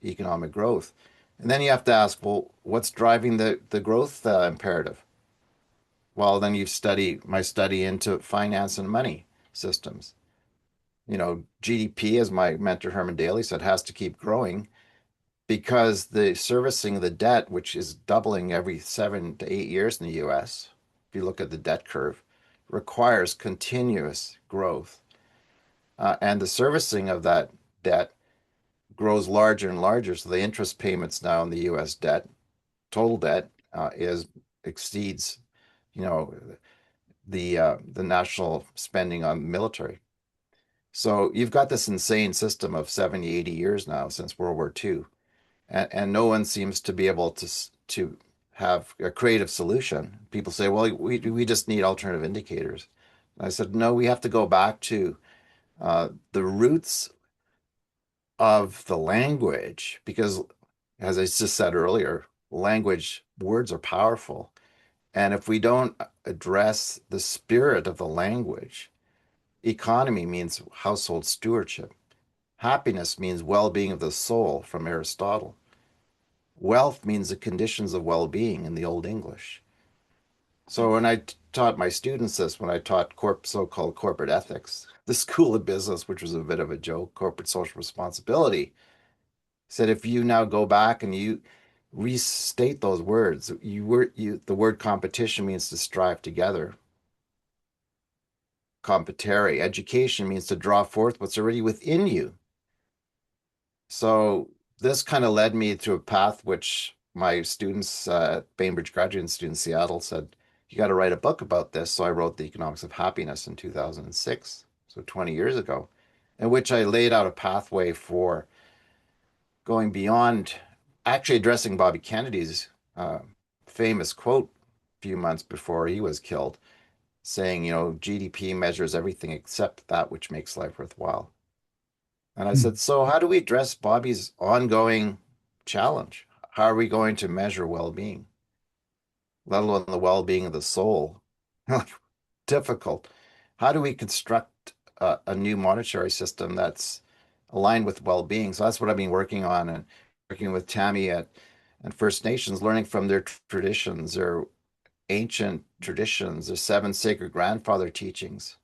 economic growth. And then you have to ask, well, what's driving the growth imperative? Well, then you study my study into finance and money systems. GDP, as my mentor Herman Daly said, has to keep growing because the servicing of the debt, which is doubling every 7 to 8 years in the US, if you look at the debt curve, requires continuous growth. And the servicing of that debt grows larger and larger. So the interest payments now in the US debt, total debt, exceeds, you know, the national spending on military. So you've got this insane system of 70, 80 years now since World War II. And no one seems to be able to have a creative solution. People say, well, we just need alternative indicators. And I said, no, we have to go back to the roots of the language, because as I just said earlier, words are powerful. And if we don't address the spirit of the language, economy means household stewardship. Happiness means well-being of the soul from Aristotle. Wealth means the conditions of well-being in the Old English. So when I taught my students this, when I taught so-called corporate ethics, the school of business, which was a bit of a joke, corporate social responsibility, said if you now go back and you restate those words, the word competition means to strive together. Competare, education means to draw forth what's already within you. So this kind of led me to a path which my students at Bainbridge Graduate Institute in Seattle said, you got to write a book about this. So I wrote The Economics of Happiness in 2006, so 20 years ago, in which I laid out a pathway for going beyond actually addressing Bobby Kennedy's famous quote a few months before he was killed, saying, GDP measures everything except that which makes life worthwhile. And I said, so how do we address Bobby's ongoing challenge? How are we going to measure well-being, let alone the well-being of the soul? Difficult. How do we construct a new monetary system that's aligned with well-being? So that's what I've been working on, and working with Tammy and First Nations, learning from their traditions, their ancient traditions, their 7 sacred grandfather teachings.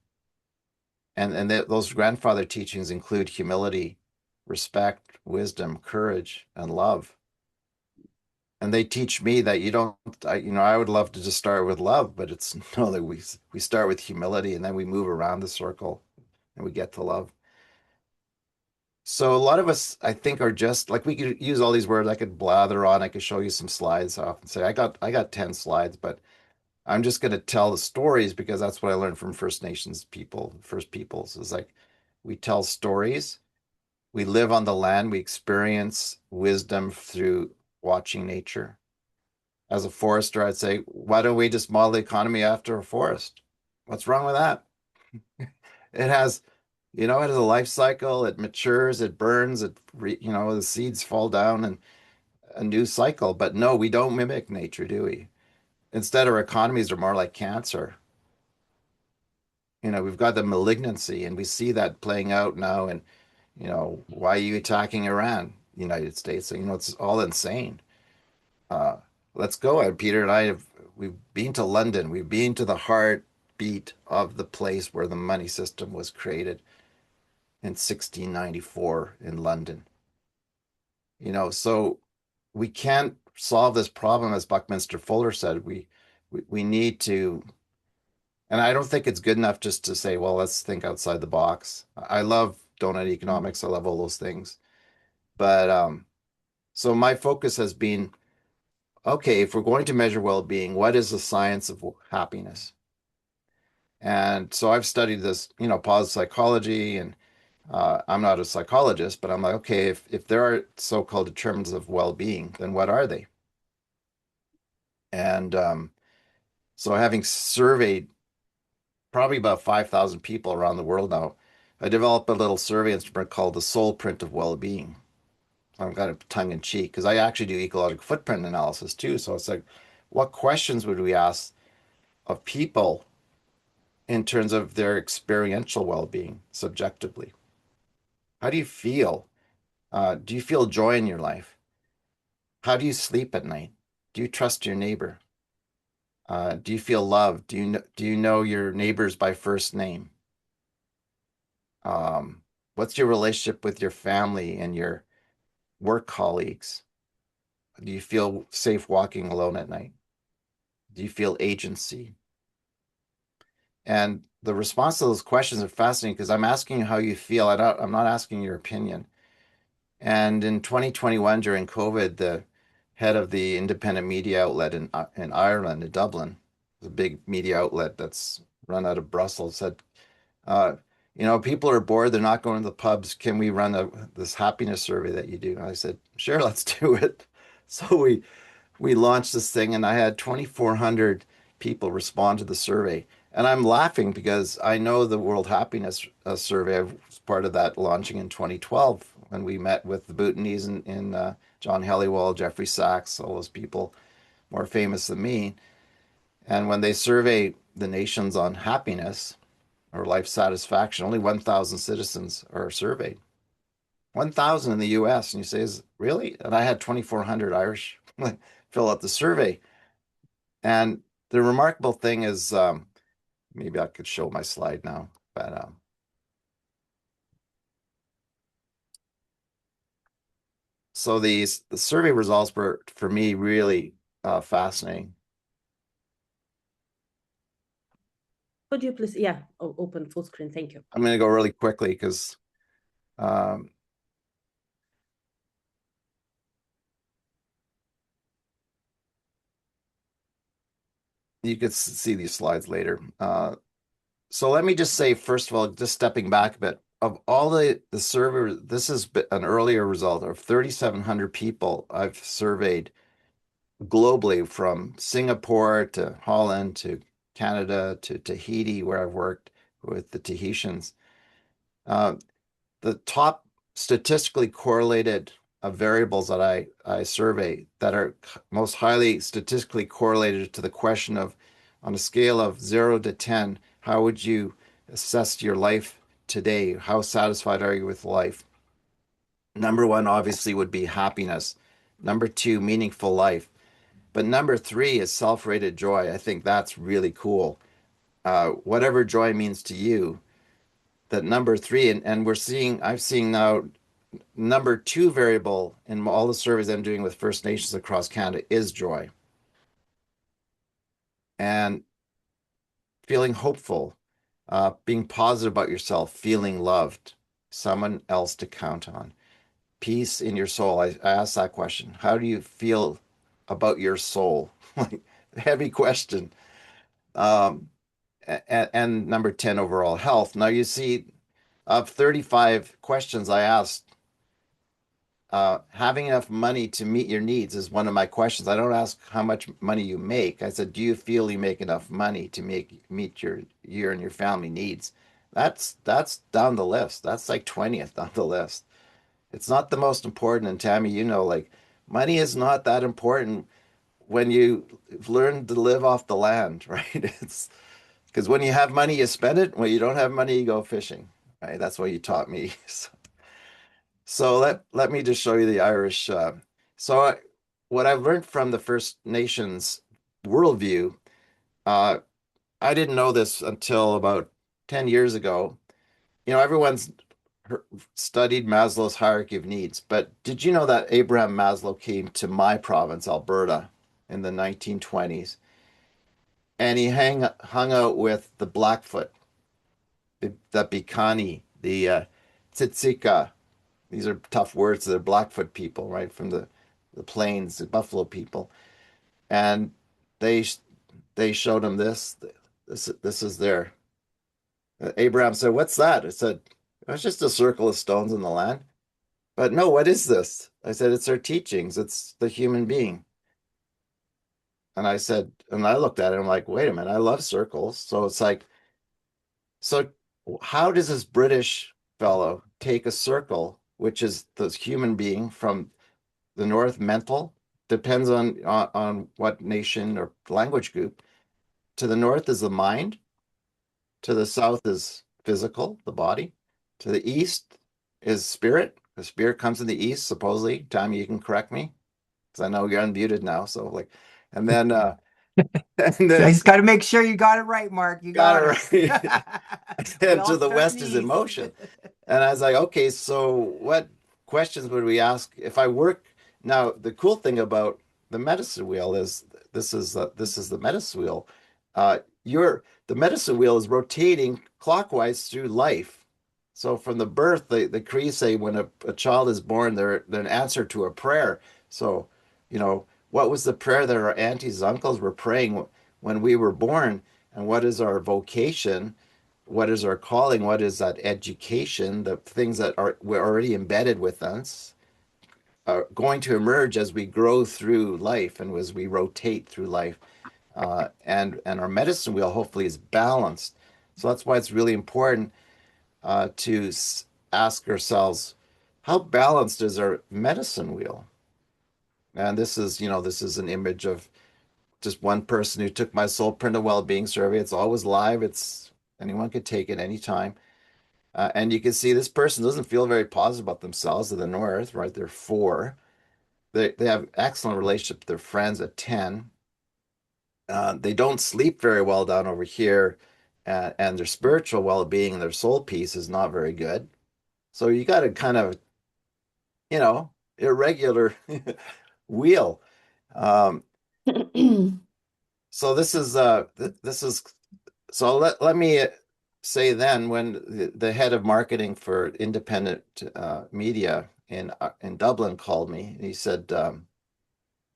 And those grandfather teachings include humility, respect, wisdom, courage, and love. And they teach me that I would love to just start with love, but it's no, that we start with humility and then we move around the circle and we get to love. So a lot of us, I think, are just like, we could use all these words. I could blather on. I could show you some slides. I often say I got 10 slides, but I'm just going to tell the stories because that's what I learned from First Nations people, First Peoples, is like, we tell stories, we live on the land, we experience wisdom through watching nature. As a forester, I'd say, why don't we just model the economy after a forest? What's wrong with that? It has, it has a life cycle, it matures, it burns, the seeds fall down and a new cycle. But no, we don't mimic nature, do we? Instead, our economies are more like cancer. We've got the malignancy, and we see that playing out now. And, why are you attacking Iran, United States? So, it's all insane. Let's go. Peter and I we've been to London. We've been to the heartbeat of the place where the money system was created in 1694 in London. So we can't solve this problem, as Buckminster Fuller said. We need to, and I don't think it's good enough just to say, well, let's think outside the box. I love donut economics. I love all those things. But so my focus has been, okay, if we're going to measure well-being, what is the science of happiness? And so I've studied this, positive psychology, and I'm not a psychologist, but I'm like, okay, if there are so-called determinants of well-being, then what are they? And so having surveyed probably about 5,000 people around the world now, I developed a little survey instrument called the Soul Print of Well-being. I've got a tongue in cheek because I actually do ecological footprint analysis too. So it's like, what questions would we ask of people in terms of their experiential well-being subjectively? How do you feel? Do you feel joy in your life? How do you sleep at night? Do you trust your neighbor? Do you feel loved? Do you know your neighbors by first name? What's your relationship with your family and your work colleagues? Do you feel safe walking alone at night? Do you feel agency? And the response to those questions are fascinating because I'm asking you how you feel. I'm not asking your opinion. And in 2021, during COVID, the head of the independent media outlet in Ireland, in Dublin, the big media outlet that's run out of Brussels, said, people are bored. They're not going to the pubs. Can we run this happiness survey that you do? And I said, sure, let's do it. So we launched this thing, and I had 2,400 people respond to the survey. And I'm laughing because I know the World Happiness Survey. I was part of that launching in 2012 when we met with the Bhutanese and John Helliwell, Jeffrey Sachs, all those people more famous than me. And when they survey the nations on happiness or life satisfaction, only 1,000 citizens are surveyed. 1,000 in the US. And you say, really? And I had 2,400 Irish fill out the survey. And the remarkable thing is, maybe I could show my slide now, but so the survey results were, for me, really fascinating. Could you please, open full screen? Thank you. I'm going to go really quickly because you could see these slides later. So let me just say, first of all, just stepping back a bit, of all the survey, this is an earlier result of 3,700 people I've surveyed globally, from Singapore to Holland to Canada to Tahiti, where I've worked with the Tahitians. The top statistically correlated variables that I survey that are most highly statistically correlated to the question of, on a scale of 0 to 10, how would you assess your life today? How satisfied are you with life? Number one, obviously, would be happiness. Number two, meaningful life. But number three is self-rated joy. I think that's really cool. Whatever joy means to you, that number three, and I'm seeing now number two variable in all the surveys I'm doing with First Nations across Canada is joy. And feeling hopeful, being positive about yourself, feeling loved, someone else to count on. Peace in your soul. I asked that question. How do you feel about your soul? Like, heavy question. And number 10, overall health. Now you see, of 35 questions I asked, having enough money to meet your needs is one of my questions. I don't ask how much money you make. I said, do you feel you make enough money to meet your and your family needs? That's down the list. That's like 20th down the list. It's not the most important. And Tammy, like, money is not that important when you learn to live off the land, right? It's because when you have money, you spend it. When you don't have money, you go fishing, right? That's what you taught me. So let me just show you the Irish. What I've learned from the First Nations worldview, I didn't know this until about 10 years ago. Everyone's studied Maslow's hierarchy of needs, but did you know that Abraham Maslow came to my province, Alberta, in the 1920s, and he hung out with the Blackfoot, the Bikani, the Tzitzika. These are tough words. They're Blackfoot people, right, from the plains, the Buffalo people, and they showed him this. This is their. Abraham said, "What's that?" I said, "It's just a circle of stones in the land." But no, what is this? I said, "It's our teachings. It's the human being." And I said, and I looked at it, I'm like, wait a minute, I love circles. So it's like, so how does this British fellow take a circle which is the human being. From the north, mental, depends on what nation or language group. To the north is the mind. To the south is physical, the body. To the east is spirit. The spirit comes in the east, supposedly. Tammy, you can correct me, because I know you're unmuted now. So like, and then and So I then just got to make sure you got it right, Mark. You got got it it. right. We And all to the start in west the is east. emotion. And I was like, okay, so what questions would we ask if I work? Now, the cool thing about the medicine wheel is this is the medicine wheel. The medicine wheel is rotating clockwise through life. So from the birth, the Cree say when a child is born, they're an answer to a prayer. So, what was the prayer that our aunties, uncles were praying when we were born? And what is our vocation? What is our calling? What is that education? The things that were already embedded with us are going to emerge as we grow through life and as we rotate through life. And our medicine wheel hopefully is balanced. So that's why it's really important to ask ourselves, how balanced is our medicine wheel? And this is an image of just one person who took my soul print of well-being survey. It's always live. Anyone could take it anytime. And you can see this person doesn't feel very positive about themselves to the north, right? They're 4. They have excellent relationship with their friends at 10. They don't sleep very well down over here, and their spiritual well-being and their soul peace is not very good. So you got a kind of, irregular wheel. So so let me say then, when the head of marketing for independent media in Dublin called me, and he said,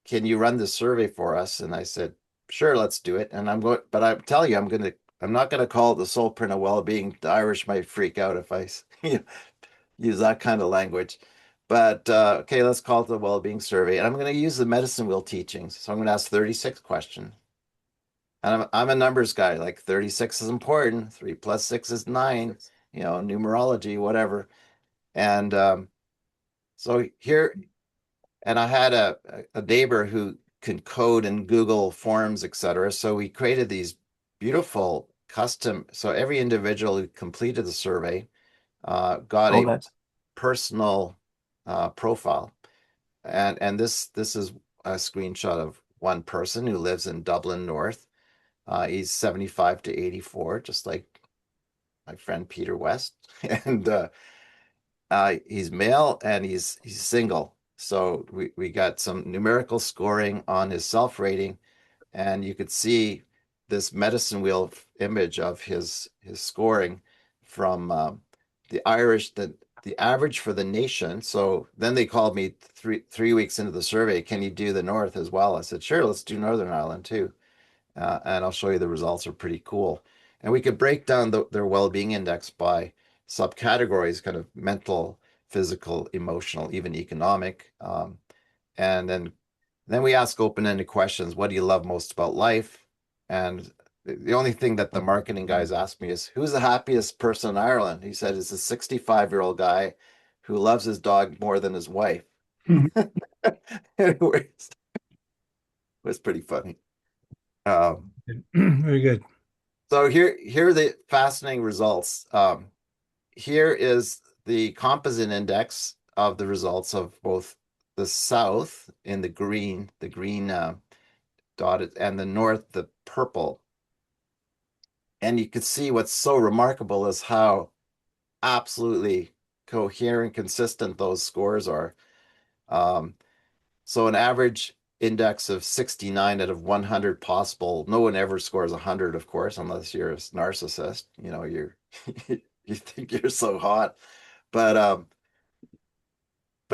can you run this survey for us? And I said, sure, let's do it. And but I'm telling you, I'm not going to call it the soul print of well-being. The Irish might freak out if I use that kind of language. But okay, let's call it the well-being survey. And I'm going to use the medicine wheel teachings. So I'm going to ask 36 questions. And I'm a numbers guy. Like 36 is important. 3 + 6 is 9. Numerology, whatever. And so here, and I had a neighbor who can code and Google forms, etc. So we created these beautiful custom. So every individual who completed the survey got a personal profile. And this is a screenshot of one person who lives in Dublin North. He's 75 to 84, just like my friend Peter West. And he's male and he's single. So we got some numerical scoring on his self-rating, and you could see this medicine wheel image of his scoring from the Irish, the average for the nation. So then they called me three weeks into the survey, can you do the North as well? I said, sure, let's do Northern Ireland too. And I'll show you the results are pretty cool. And we could break down their well-being index by subcategories, kind of mental, physical, emotional, even economic. And then we ask open-ended questions. What do you love most about life? And the only thing that the marketing guys asked me is, who's the happiest person in Ireland? He said, it's a 65-year-old guy who loves his dog more than his wife. Anyways, it was pretty funny. Very good. So here are the fascinating results. Here is the composite index of the results of both the south in the green dotted, and the north, the purple. And you can see what's so remarkable is how absolutely coherent, consistent those scores are. So an average index of 69 out of 100 possible. No one ever scores 100, of course, unless you're a narcissist. You think you're so hot. But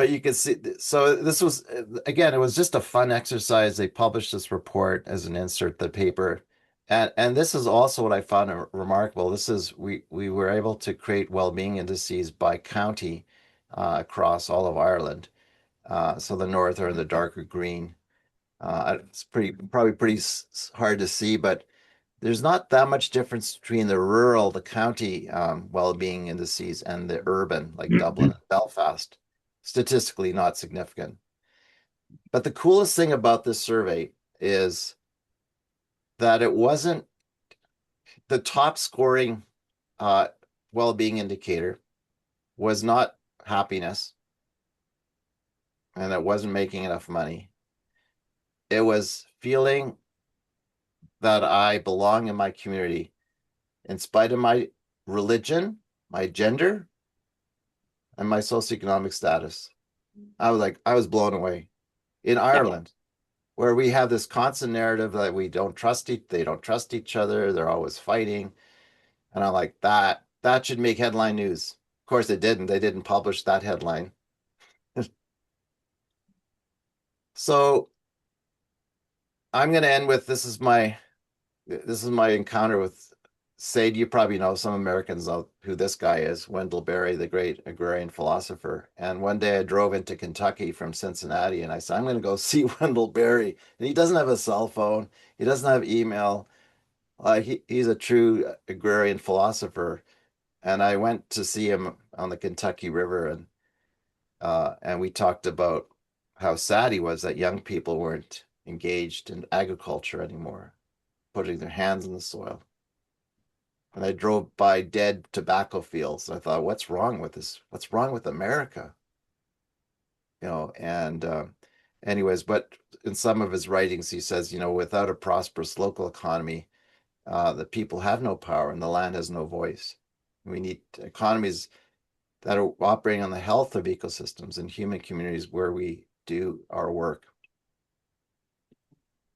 you can see, so this was, again, it was just a fun exercise. They published this report as an insert, the paper. And this is also what I found remarkable. This is, we were able to create well-being indices by county across all of Ireland. So the north are in the darker green. It's probably pretty hard to see, but there's not that much difference between the county well-being indices and the urban, like Dublin and Belfast. statistically not significant. But the coolest thing about this survey is that it wasn't the top scoring well-being indicator was not happiness, and it wasn't making enough money. It was feeling that I belong in my community in spite of my religion, my gender, and my socioeconomic status. I was blown away. In Ireland, where we have this constant narrative that we don't trust they don't trust each other, they're always fighting. And I'm like, that should make headline news. Of course it didn't. They didn't publish that headline. So I'm going to end with this is my encounter with Sade. You probably know, some Americans know who this guy is, Wendell Berry, the great agrarian philosopher. And one day I drove into Kentucky from Cincinnati, and I said, I'm going to go see Wendell Berry. And he doesn't have a cell phone. He doesn't have email. He's a true agrarian philosopher. And I went to see him on the Kentucky River, and we talked about how sad he was that young people weren't engaged in agriculture anymore, putting their hands in the soil. And I drove by dead tobacco fields. I thought, what's wrong with this? What's wrong with America? And anyways, but in some of his writings, he says, without a prosperous local economy, the people have no power and the land has no voice. We need economies that are operating on the health of ecosystems and human communities where we do our work.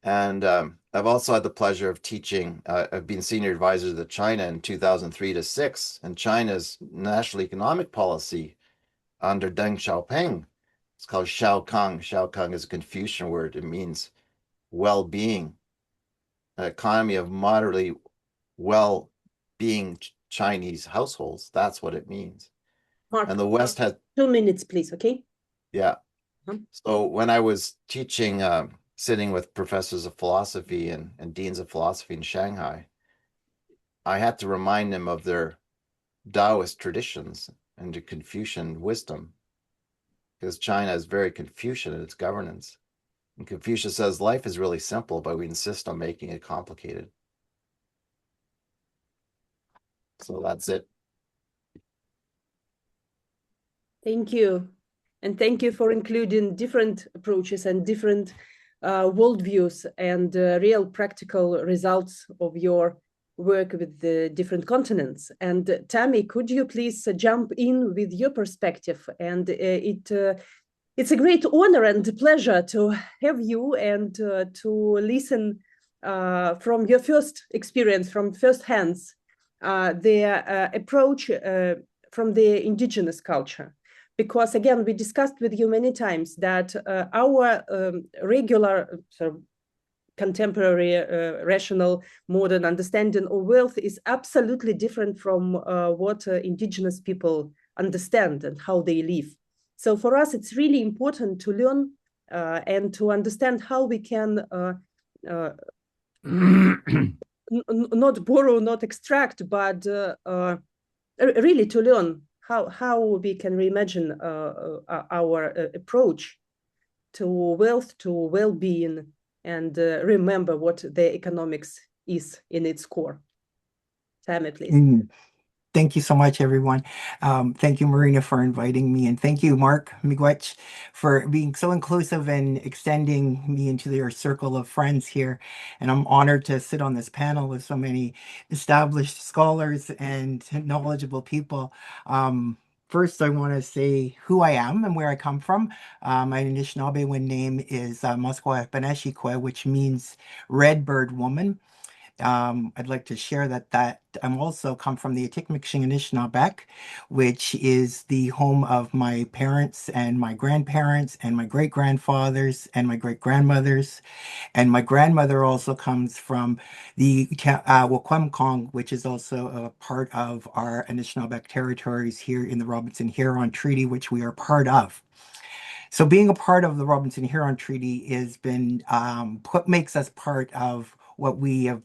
And I've also had the pleasure of teaching. I've been senior advisor to China in 2003 to 6, and China's national economic policy under Deng Xiaoping, it's called Xiaokang. Xiaokang is a Confucian word. It means well-being, an economy of moderately well-being Chinese households. That's what it means. Mark, and the West had 2 minutes, please. Okay. Yeah. So when I was teaching, sitting with professors of philosophy and deans of philosophy in Shanghai, I had to remind them of their Taoist traditions and the Confucian wisdom, because China is very Confucian in its governance. And Confucius says life is really simple, but we insist on making it complicated. So that's it. Thank you. And thank you for including different approaches and different worldviews and real practical results of your work with the different continents. And Tammy, could you please jump in with your perspective? And it's a great honor and pleasure to have you and to listen from your first experience, from first hands, the approach from the indigenous culture. Because again, we discussed with you many times that our regular sort of contemporary, rational, modern understanding of wealth is absolutely different from what indigenous people understand and how they live. So for us, it's really important to learn and to understand how we can not borrow, not extract, but really to learn how we can reimagine our approach to wealth, to well-being, and remember what the economics is in its core. Tammy, please. Thank you so much, everyone. Thank you, Marina, for inviting me. And thank you, Mark Miigwech, for being so inclusive and extending me into your circle of friends here. And I'm honored to sit on this panel with so many established scholars and knowledgeable people. First, I want to say who I am and where I come from. My Anishinaabe name is Muskwa-Peneshikwe, which means red bird woman. I'd like to share that I'm also come from the Atikmikshing Anishinaabeg, which is the home of my parents and my grandparents and my great-grandfathers and my great-grandmothers. And my grandmother also comes from the Wakwemkong, which is also a part of our Anishinaabeg territories here in the Robinson-Huron Treaty, which we are part of. So being a part of the Robinson-Huron Treaty has been what makes us part of what we have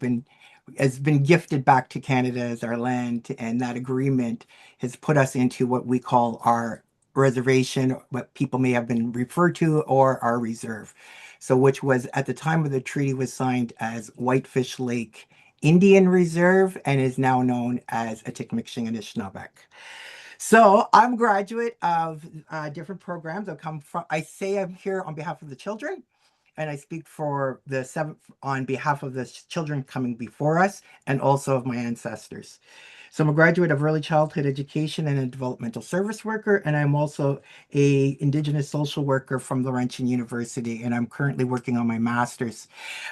has been gifted back to Canada as our land, and that agreement has put us into what we call our reservation, what people may have been referred to, or our reserve. So which was at the time of the treaty was signed as Whitefish Lake Indian Reserve and is now known as Atikmikshing Anishinaabeg. So I'm a graduate of different programs. I say I'm here on behalf of the children, and I speak for the seventh on behalf of the children coming before us and also of my ancestors. So I'm a graduate of early childhood education and a developmental service worker, and I'm also a Indigenous social worker from Laurentian University, and I'm currently working on my master's.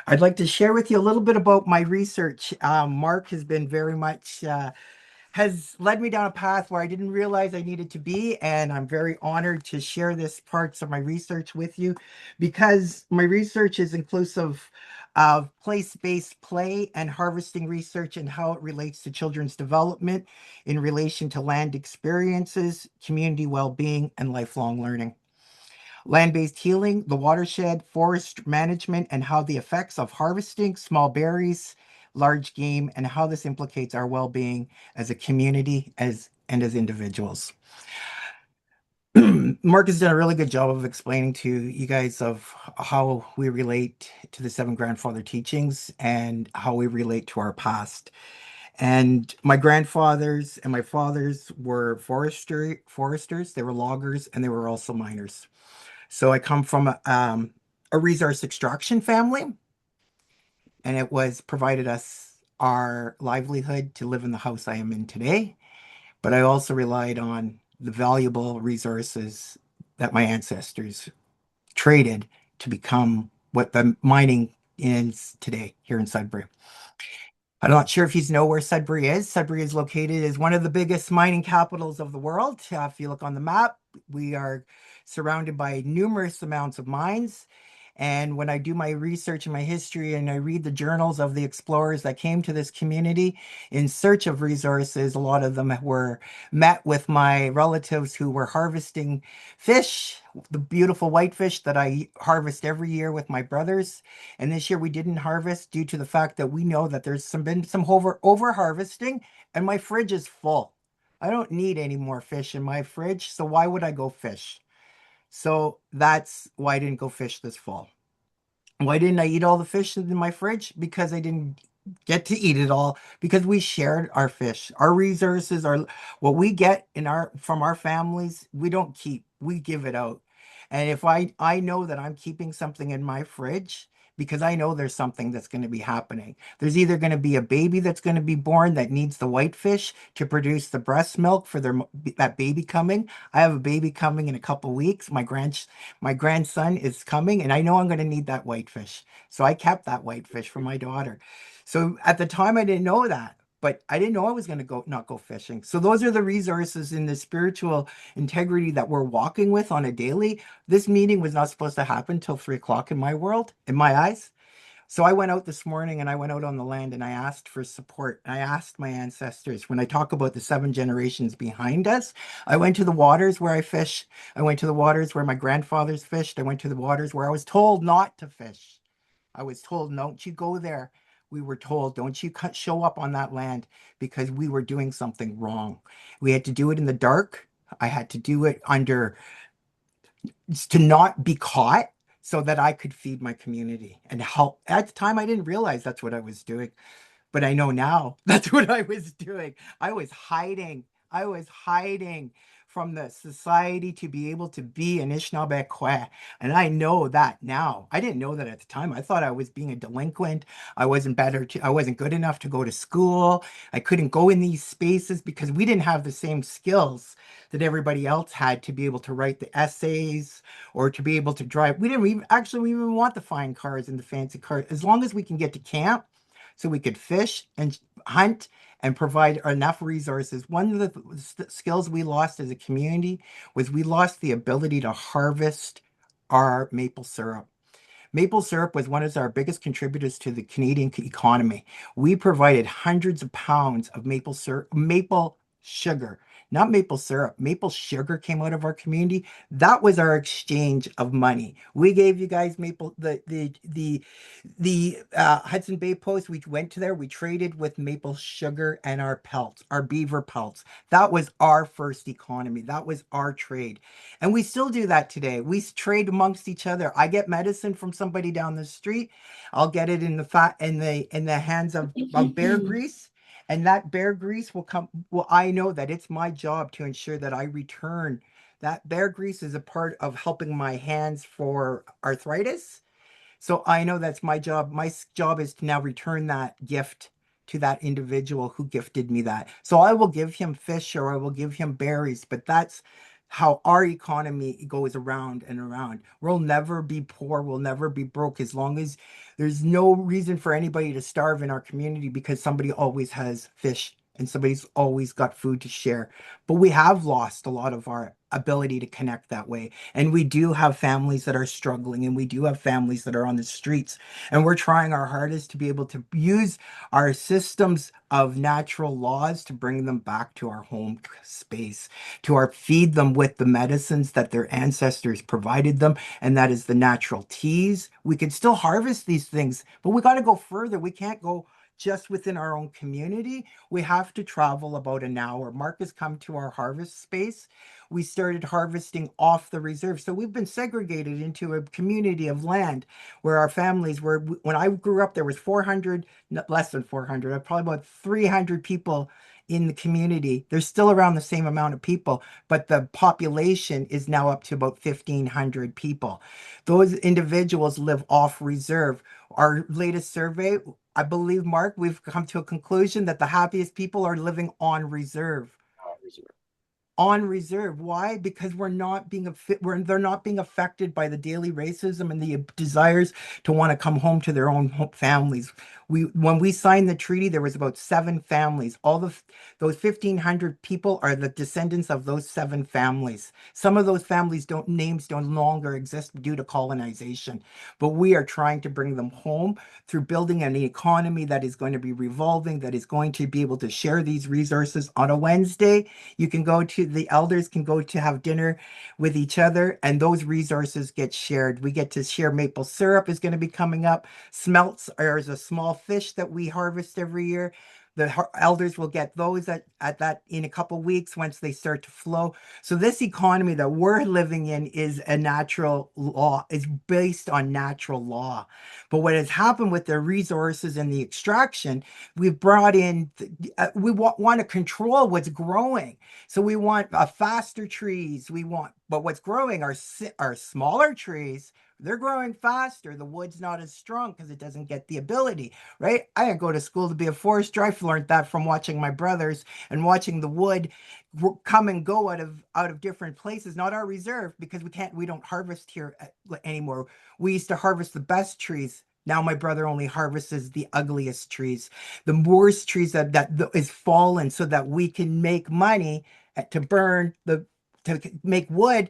I'd like to share with you a little bit about my research. Mark has been very much has led me down a path where I didn't realize I needed to be. And I'm very honored to share this parts of my research with you because my research is inclusive of place-based play and harvesting research and how it relates to children's development in relation to land experiences, community well-being, and lifelong learning. Land-based healing, the watershed, forest management, and how the effects of harvesting small berries, large game, and how this implicates our well-being as a community and as individuals. Mark has done a really good job of explaining to you guys of how we relate to the seven grandfather teachings and how we relate to our past. And my grandfathers and my fathers were foresters, they were loggers, and they were also miners. So I come from a resource extraction family, and it was provided us our livelihood to live in the house I am in today. But I also relied on the valuable resources that my ancestors traded to become what the mining is today here in Sudbury. I'm not sure if you know where Sudbury is. Sudbury is located as one of the biggest mining capitals of the world. If you look on the map, we are surrounded by numerous amounts of mines. And when I do my research and my history and I read the journals of the explorers that came to this community in search of resources, a lot of them were met with my relatives who were harvesting fish, the beautiful whitefish that I harvest every year with my brothers. And this year we didn't harvest due to the fact that we know that there's been some over harvesting and my fridge is full. I don't need any more fish in my fridge, so why would I go fish? So that's why I didn't go fish this fall. Why didn't I eat all the fish in my fridge? Because I didn't get to eat it all because we shared our fish. Our resources are what we get in our from our families, we don't keep, we give it out. And if I know that I'm keeping something in my fridge because I know there's something that's going to be happening. There's either going to be a baby that's going to be born that needs the whitefish to produce the breast milk for that baby coming. I have a baby coming in a couple weeks. My grandson is coming, and I know I'm going to need that whitefish. So I kept that whitefish for my daughter. So at the time, I didn't know that, but I didn't know I was going to not go fishing. So those are the resources in the spiritual integrity that we're walking with on a daily. This meeting was not supposed to happen till 3 o'clock in my world, in my eyes. So I went out this morning and I went out on the land and I asked for support. I asked my ancestors, when I talk about the 7 generations behind us, I went to the waters where I fish. I went to the waters where my grandfathers fished. I went to the waters where I was told not to fish. I was told, don't you go there. We were told, don't you show up on that land because we were doing something wrong. We had to do it in the dark. I had to do it to not be caught so that I could feed my community and help. At the time, I didn't realize that's what I was doing, but I know now that's what I was doing. I was hiding. I was hiding from the society to be able to be an Anishinaabe. And I know that now. I didn't know that at the time. I thought I was being a delinquent. I wasn't good enough to go to school. I couldn't go in these spaces because we didn't have the same skills that everybody else had to be able to write the essays or to be able to drive. We even want the fine cars and the fancy cars. As long as we can get to camp, so we could fish and hunt and provide enough resources. One of the skills we lost as a community was we lost the ability to harvest our maple syrup. Maple syrup was one of our biggest contributors to the Canadian economy. We provided hundreds of pounds of maple syrup, maple sugar not maple syrup. Maple sugar came out of our community. That was our exchange of money. We gave you guys maple the Hudson Bay Post. We went to there. We traded with maple sugar and our pelts, our beaver pelts. That was our first economy. That was our trade, and we still do that today. We trade amongst each other. I get medicine from somebody down the street. I'll get it in the fat in the hands of bear grease. And that bear grease will come. Well, I know that it's my job to ensure that I return. That bear grease is a part of helping my hands for arthritis. So I know that's my job. My job is to now return that gift to that individual who gifted me that. So I will give him fish or I will give him berries, but that's how our economy goes around and around. We'll never be poor. We'll never be broke as long as there's no reason for anybody to starve in our community because somebody always has fish and somebody's always got food to share. But we have lost a lot of our ability to connect that way. And we do have families that are struggling and we do have families that are on the streets. And we're trying our hardest to be able to use our systems of natural laws to bring them back to our home space, to our feed them with the medicines that their ancestors provided them. And that is the natural teas. We can still harvest these things, but we got to go further. We can't go just within our own community. We have to travel about an hour. Mark has come to our harvest space. We started harvesting off the reserve. So we've been segregated into a community of land where our families were. When I grew up, there was 400, less than 400, probably about 300 people in the community. There's still around the same amount of people, but the population is now up to about 1,500 people. Those individuals live off reserve. Our latest survey, I believe, Mark, we've come to a conclusion that the happiest people are living on reserve. On reserve. Why? Because we're not being they're not being affected by the daily racism and the desires to want to come home to their own families. When we signed the treaty, there was about 7 families. Those 1,500 people are the descendants of those 7 families. Some of those families names don't longer exist due to colonization, but we are trying to bring them home through building an economy that is going to be revolving, that is going to be able to share these resources. On a Wednesday, the elders can go to have dinner with each other and those resources get shared. We get to share maple syrup is going to be coming up. Smelts is a small fish that we harvest every year. The elders will get those at that in a couple weeks once they start to flow. So this economy that we're living in is a natural law, is based on natural law. But what has happened with the resources and the extraction, we've brought in, we want to control what's growing. So we want faster trees. But what's growing are smaller trees. They're growing faster. The wood's not as strong because it doesn't get the ability, right? I didn't go to school to be a forester. I've learned that from watching my brothers and watching the wood come and go out of different places. Not our reserve because we don't harvest here anymore. We used to harvest the best trees. Now my brother only harvests the ugliest trees, the worst trees that is fallen, so that we can make money to make wood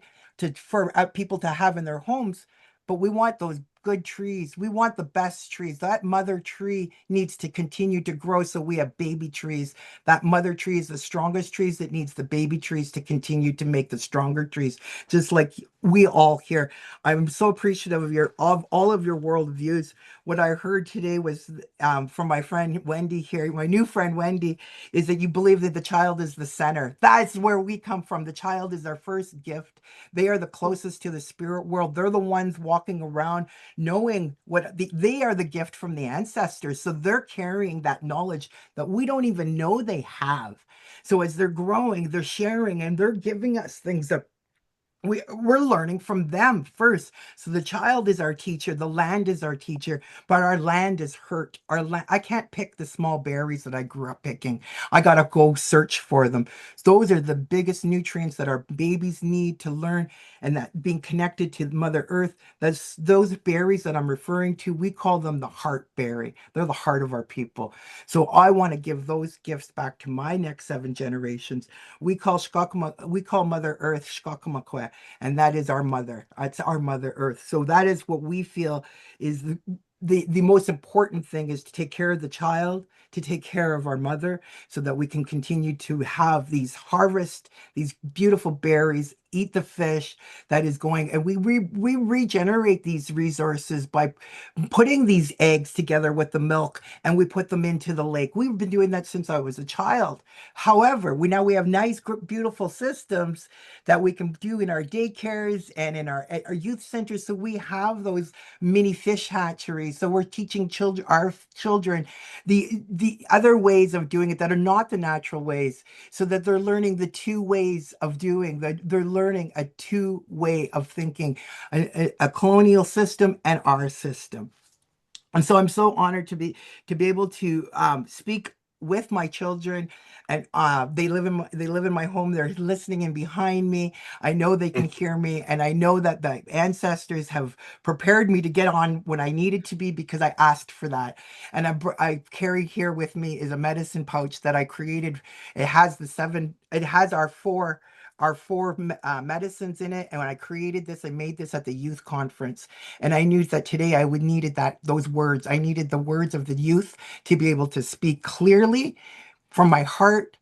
for people to have in their homes. But we want those good trees. We want the best trees. That mother tree needs to continue to grow so we have baby trees. That mother tree is the strongest trees that needs the baby trees to continue to make the stronger trees, just like we all here. I'm so appreciative of all of your worldviews. What I heard today was from my friend Wendy here, my new friend Wendy, is that you believe that the child is the center. That's where we come from. The child is our first gift. They are the closest to the spirit world. They're the ones walking around knowing they are the gift from the ancestors. So they're carrying that knowledge that we don't even know they have. So as they're growing, they're sharing and they're giving us things that we're learning from them first. So the child is our teacher, the land is our teacher, but our land is hurt. I can't pick the small berries that I grew up picking. I gotta go search for them. Those are the biggest nutrients that our babies need to learn, and that being connected to Mother Earth. Those berries that I'm referring to, we call them the heart berry. They're the heart of our people. So I want to give those gifts back to my next 7 generations. We call Mother Earth Shkakumakwe, and that is our mother. It's our Mother Earth. So that is what we feel is the most important thing is to take care of the child, to take care of our mother, so that we can continue to have these harvest, these beautiful berries, eat the fish that is going, and we regenerate these resources by putting these eggs together with the milk, and we put them into the lake. We've been doing that since I was a child. However, we have nice, beautiful systems that we can do in our daycares and in our youth centers. So we have those mini fish hatcheries. So we're teaching our children the other ways of doing it that are not the natural ways, so that they're learning the two ways of doing that. They're learning a two way of thinking, a colonial system and our system. And so I'm so honored to be able to speak with my children, and they live in my home. They're listening in behind me. I know they can hear me, and I know that the ancestors have prepared me to get on when I needed to be, because I asked for that. And I carry here with me is a medicine pouch that I created. It has our four medicines in it. And when I created this, I made this at the youth conference, and I knew that today I would needed those words. I needed the words of the youth to be able to speak clearly from my heart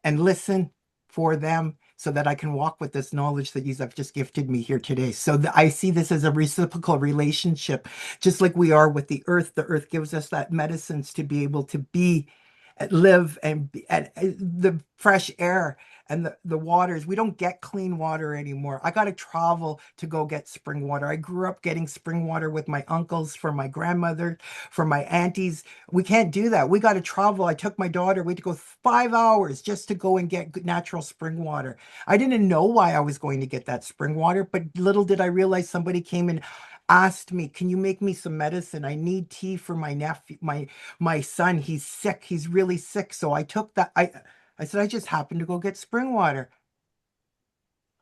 and listen for them, so that I can walk with this knowledge that you have just gifted me here today. So I see this as a reciprocal relationship, just like we are with the earth. The earth gives us that medicines to be able to live and the fresh air and the waters. We don't get clean water anymore. I got to travel to go get spring water. I grew up getting spring water with my uncles, from my grandmother, from my aunties. We can't do that. We got to travel. I took my daughter, we had to go 5 hours just to go and get natural spring water. I didn't know why I was going to get that spring water, but little did I realize somebody came and asked me, can you make me some medicine? I need tea for my nephew, my son. He's sick. He's really sick. So I took that. I said, I just happened to go get spring water.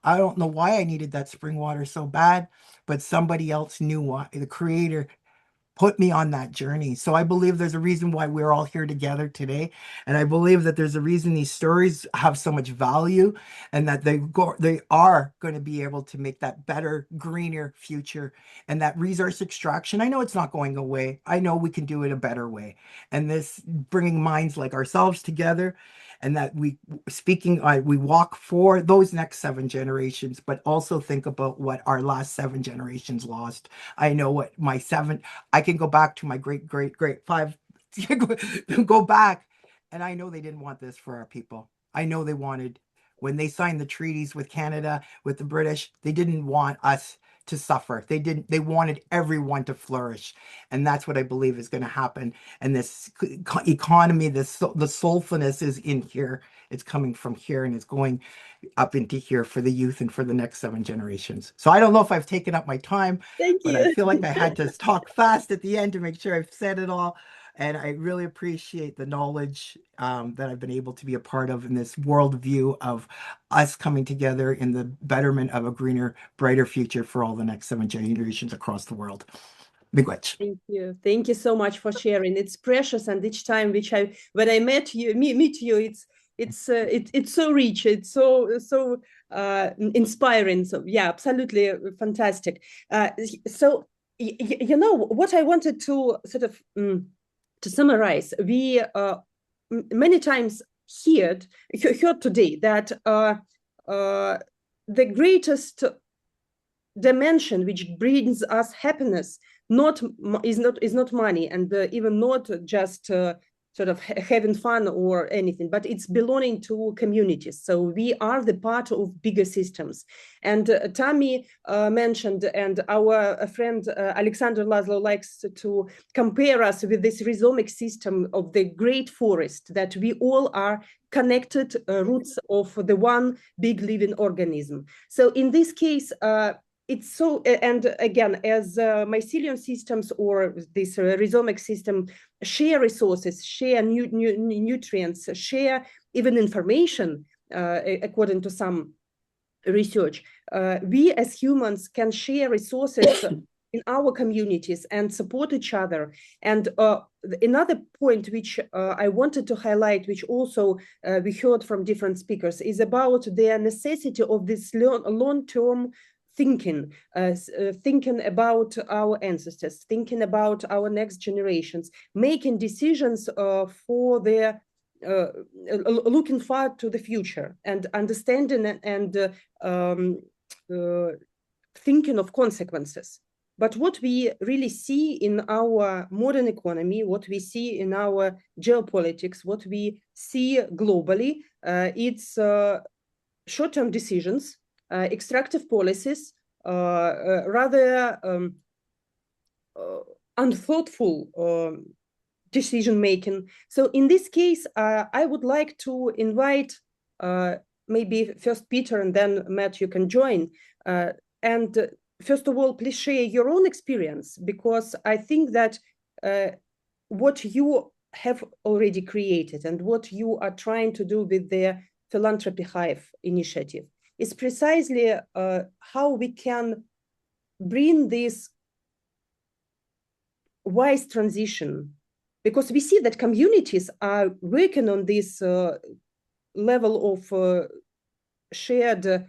I don't know why I needed that spring water so bad, but somebody else knew why. The creator put me on that journey. So I believe there's a reason why we're all here together today. And I believe that there's a reason these stories have so much value, and that they are going to be able to make that better, greener future. And that resource extraction, I know it's not going away. I know we can do it a better way. And this bringing minds like ourselves together, and that we walk for those next 7 generations, but also think about what our last 7 generations lost. I know what I can go back to my great 5, go back, and I know they didn't want this for our people. I know they wanted, when they signed the treaties with Canada, with the British, they didn't want us to suffer. They wanted everyone to flourish. And that's what I believe is going to happen. And this economy, the soulfulness is in here. It's coming from here, and it's going up into here for the youth and for the next 7 generations. So I don't know if I've taken up my time, but I feel like I had to talk fast at the end to make sure I've said it all. And I really appreciate the knowledge that I've been able to be a part of in this worldview of us coming together in the betterment of a greener, brighter future for all the next 7 generations across the world. Miigwech. Thank you so much for sharing. It's precious, and each time when I meet you, it's so rich, it's so inspiring. So yeah, absolutely fantastic. So you know what I wanted to sort of to summarize. We many times heard today that the greatest dimension which brings us happiness is not money, and even not just sort of having fun or anything, but it's belonging to communities. So we are the part of bigger systems. And Tammy mentioned, and our friend Alexander Laszlo likes to compare us with this rhizomic system of the great forest, that we all are connected roots of the one big living organism. So in this case, it's so, and again, as mycelium systems or this rhizomic system share resources, share nutrients, share even information, according to some research, we as humans can share resources in our communities and support each other. And another point which I wanted to highlight, which also we heard from different speakers, is about the necessity of this long-term thinking, thinking about our ancestors, thinking about our next generations, making decisions for their looking far to the future and understanding and thinking of consequences. But what we really see in our modern economy, what we see in our geopolitics, what we see globally, it's short-term decisions, extractive policies, rather unthoughtful decision-making. So in this case, I would like to invite maybe first Peter and then Matt, you can join. And first of all, please share your own experience, because I think that what you have already created and what you are trying to do with the Philanthropy Hive initiative is precisely how we can bring this wise transition, because we see that communities are working on this level of shared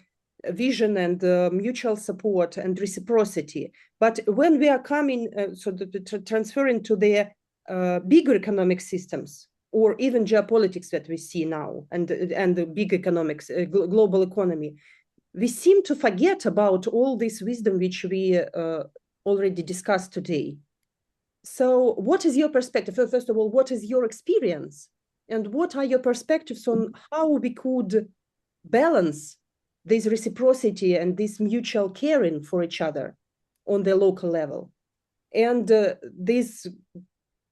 vision and mutual support and reciprocity. But when we are coming, transferring to the bigger economic systems, or even geopolitics that we see now, and the big economics, global economy, we seem to forget about all this wisdom which we already discussed today. So what is your perspective? First of all, what is your experience? And what are your perspectives on how we could balance this reciprocity and this mutual caring for each other on the local level, and this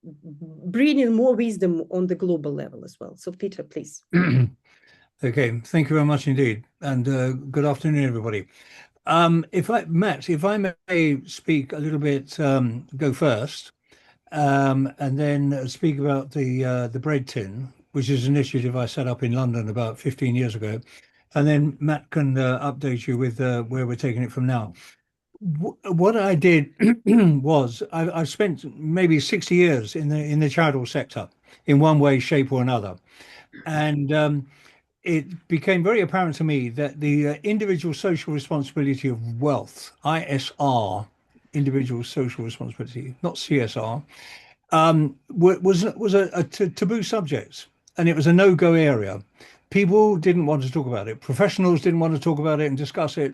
bringing more wisdom on the global level as well? So Peter, please. Okay, thank you very much indeed, and good afternoon, everybody. Matt, if I may speak a little bit, go first, and then speak about the bread tin, which is an initiative I set up in London about 15 years ago. And then Matt can update you with where we're taking it from now. What I did was I've spent maybe 60 years in the charitable sector in one way, shape, or another, and it became very apparent to me that the individual social responsibility of wealth, ISR, individual social responsibility, not CSR, was a taboo subject, and it was a no-go area. People didn't want to talk about it. Professionals didn't want to talk about it and discuss it.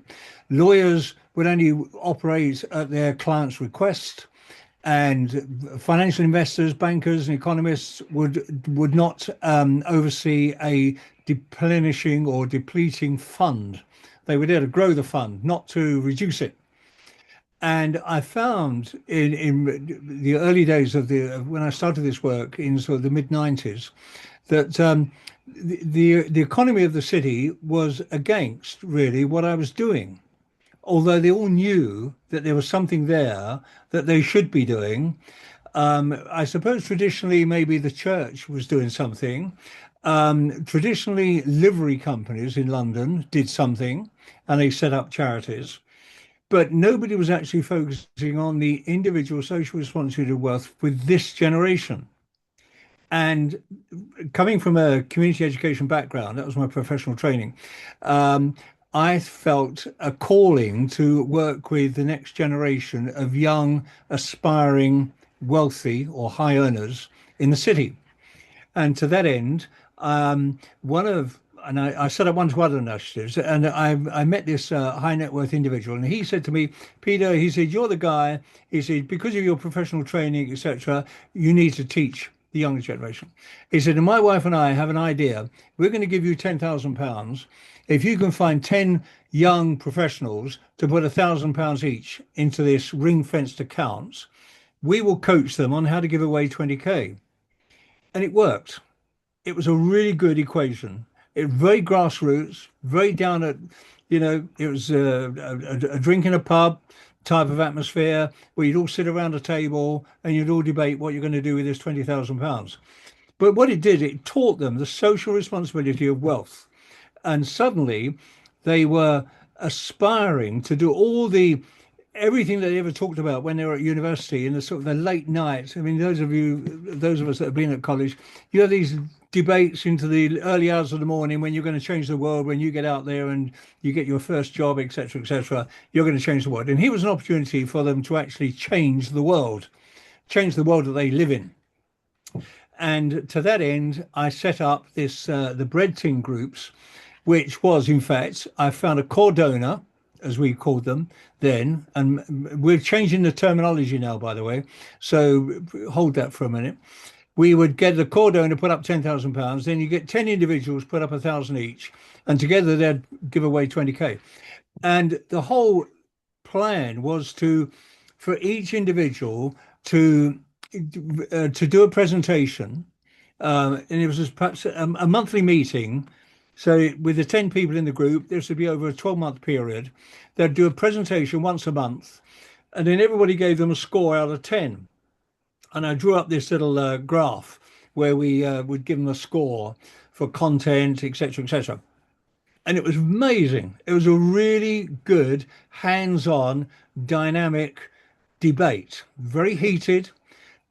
Lawyers would only operate at their client's request, and financial investors, bankers, and economists would not oversee a replenishing or depleting fund. They were there to grow the fund, not to reduce it. And I found in the early days of when I started this work in sort of the mid-90s, that the economy of the city was against really what I was doing, although they all knew that there was something there that they should be doing. I suppose traditionally maybe the church was doing something. Traditionally, livery companies in London did something, and they set up charities. But nobody was actually focusing on the individual social responsibility of wealth with this generation. And coming from a community education background, that was my professional training, I felt a calling to work with the next generation of young, aspiring, wealthy or high earners in the city. And to that end, I set up one to other initiatives, and I met this high net worth individual, and he said to me, Peter, he said, you're the guy, he said, because of your professional training, etc., you need to teach the younger generation. He said, and my wife and I have an idea. We're going to give you £10,000 if you can find 10 young professionals to put £1,000 each into this ring-fenced account. We will coach them on how to give away 20k. And it worked. It was a really good equation. It was very grassroots, very down at, it was a drink in a pub type of atmosphere where you'd all sit around a table and you'd all debate what you're going to do with this £20,000. But what it did, it taught them the social responsibility of wealth. And suddenly they were aspiring to do all the everything that they ever talked about when they were at university in the sort of the late nights. I mean, those of us that have been at college, you have these debates into the early hours of the morning when you're going to change the world, when you get out there and you get your first job, etc., etc. You're going to change the world. And here was an opportunity for them to actually change the world that they live in. And to that end, I set up the bread tin groups, which was, in fact, I found a core donor, as we called them then, and we're changing the terminology now, by the way. So hold that for a minute. We would get the core donor put up £10,000, then you get 10 individuals put up 1,000 each, and together they'd give away 20k. And the whole plan was for each individual to do a presentation, and it was perhaps a monthly meeting. So with the 10 people in the group, this would be over a 12-month period. They'd do a presentation once a month, and then everybody gave them a score out of 10. And I drew up this little graph where we would give them a score for content, etc., etc. And it was amazing. It was a really good, hands-on, dynamic debate. Very heated,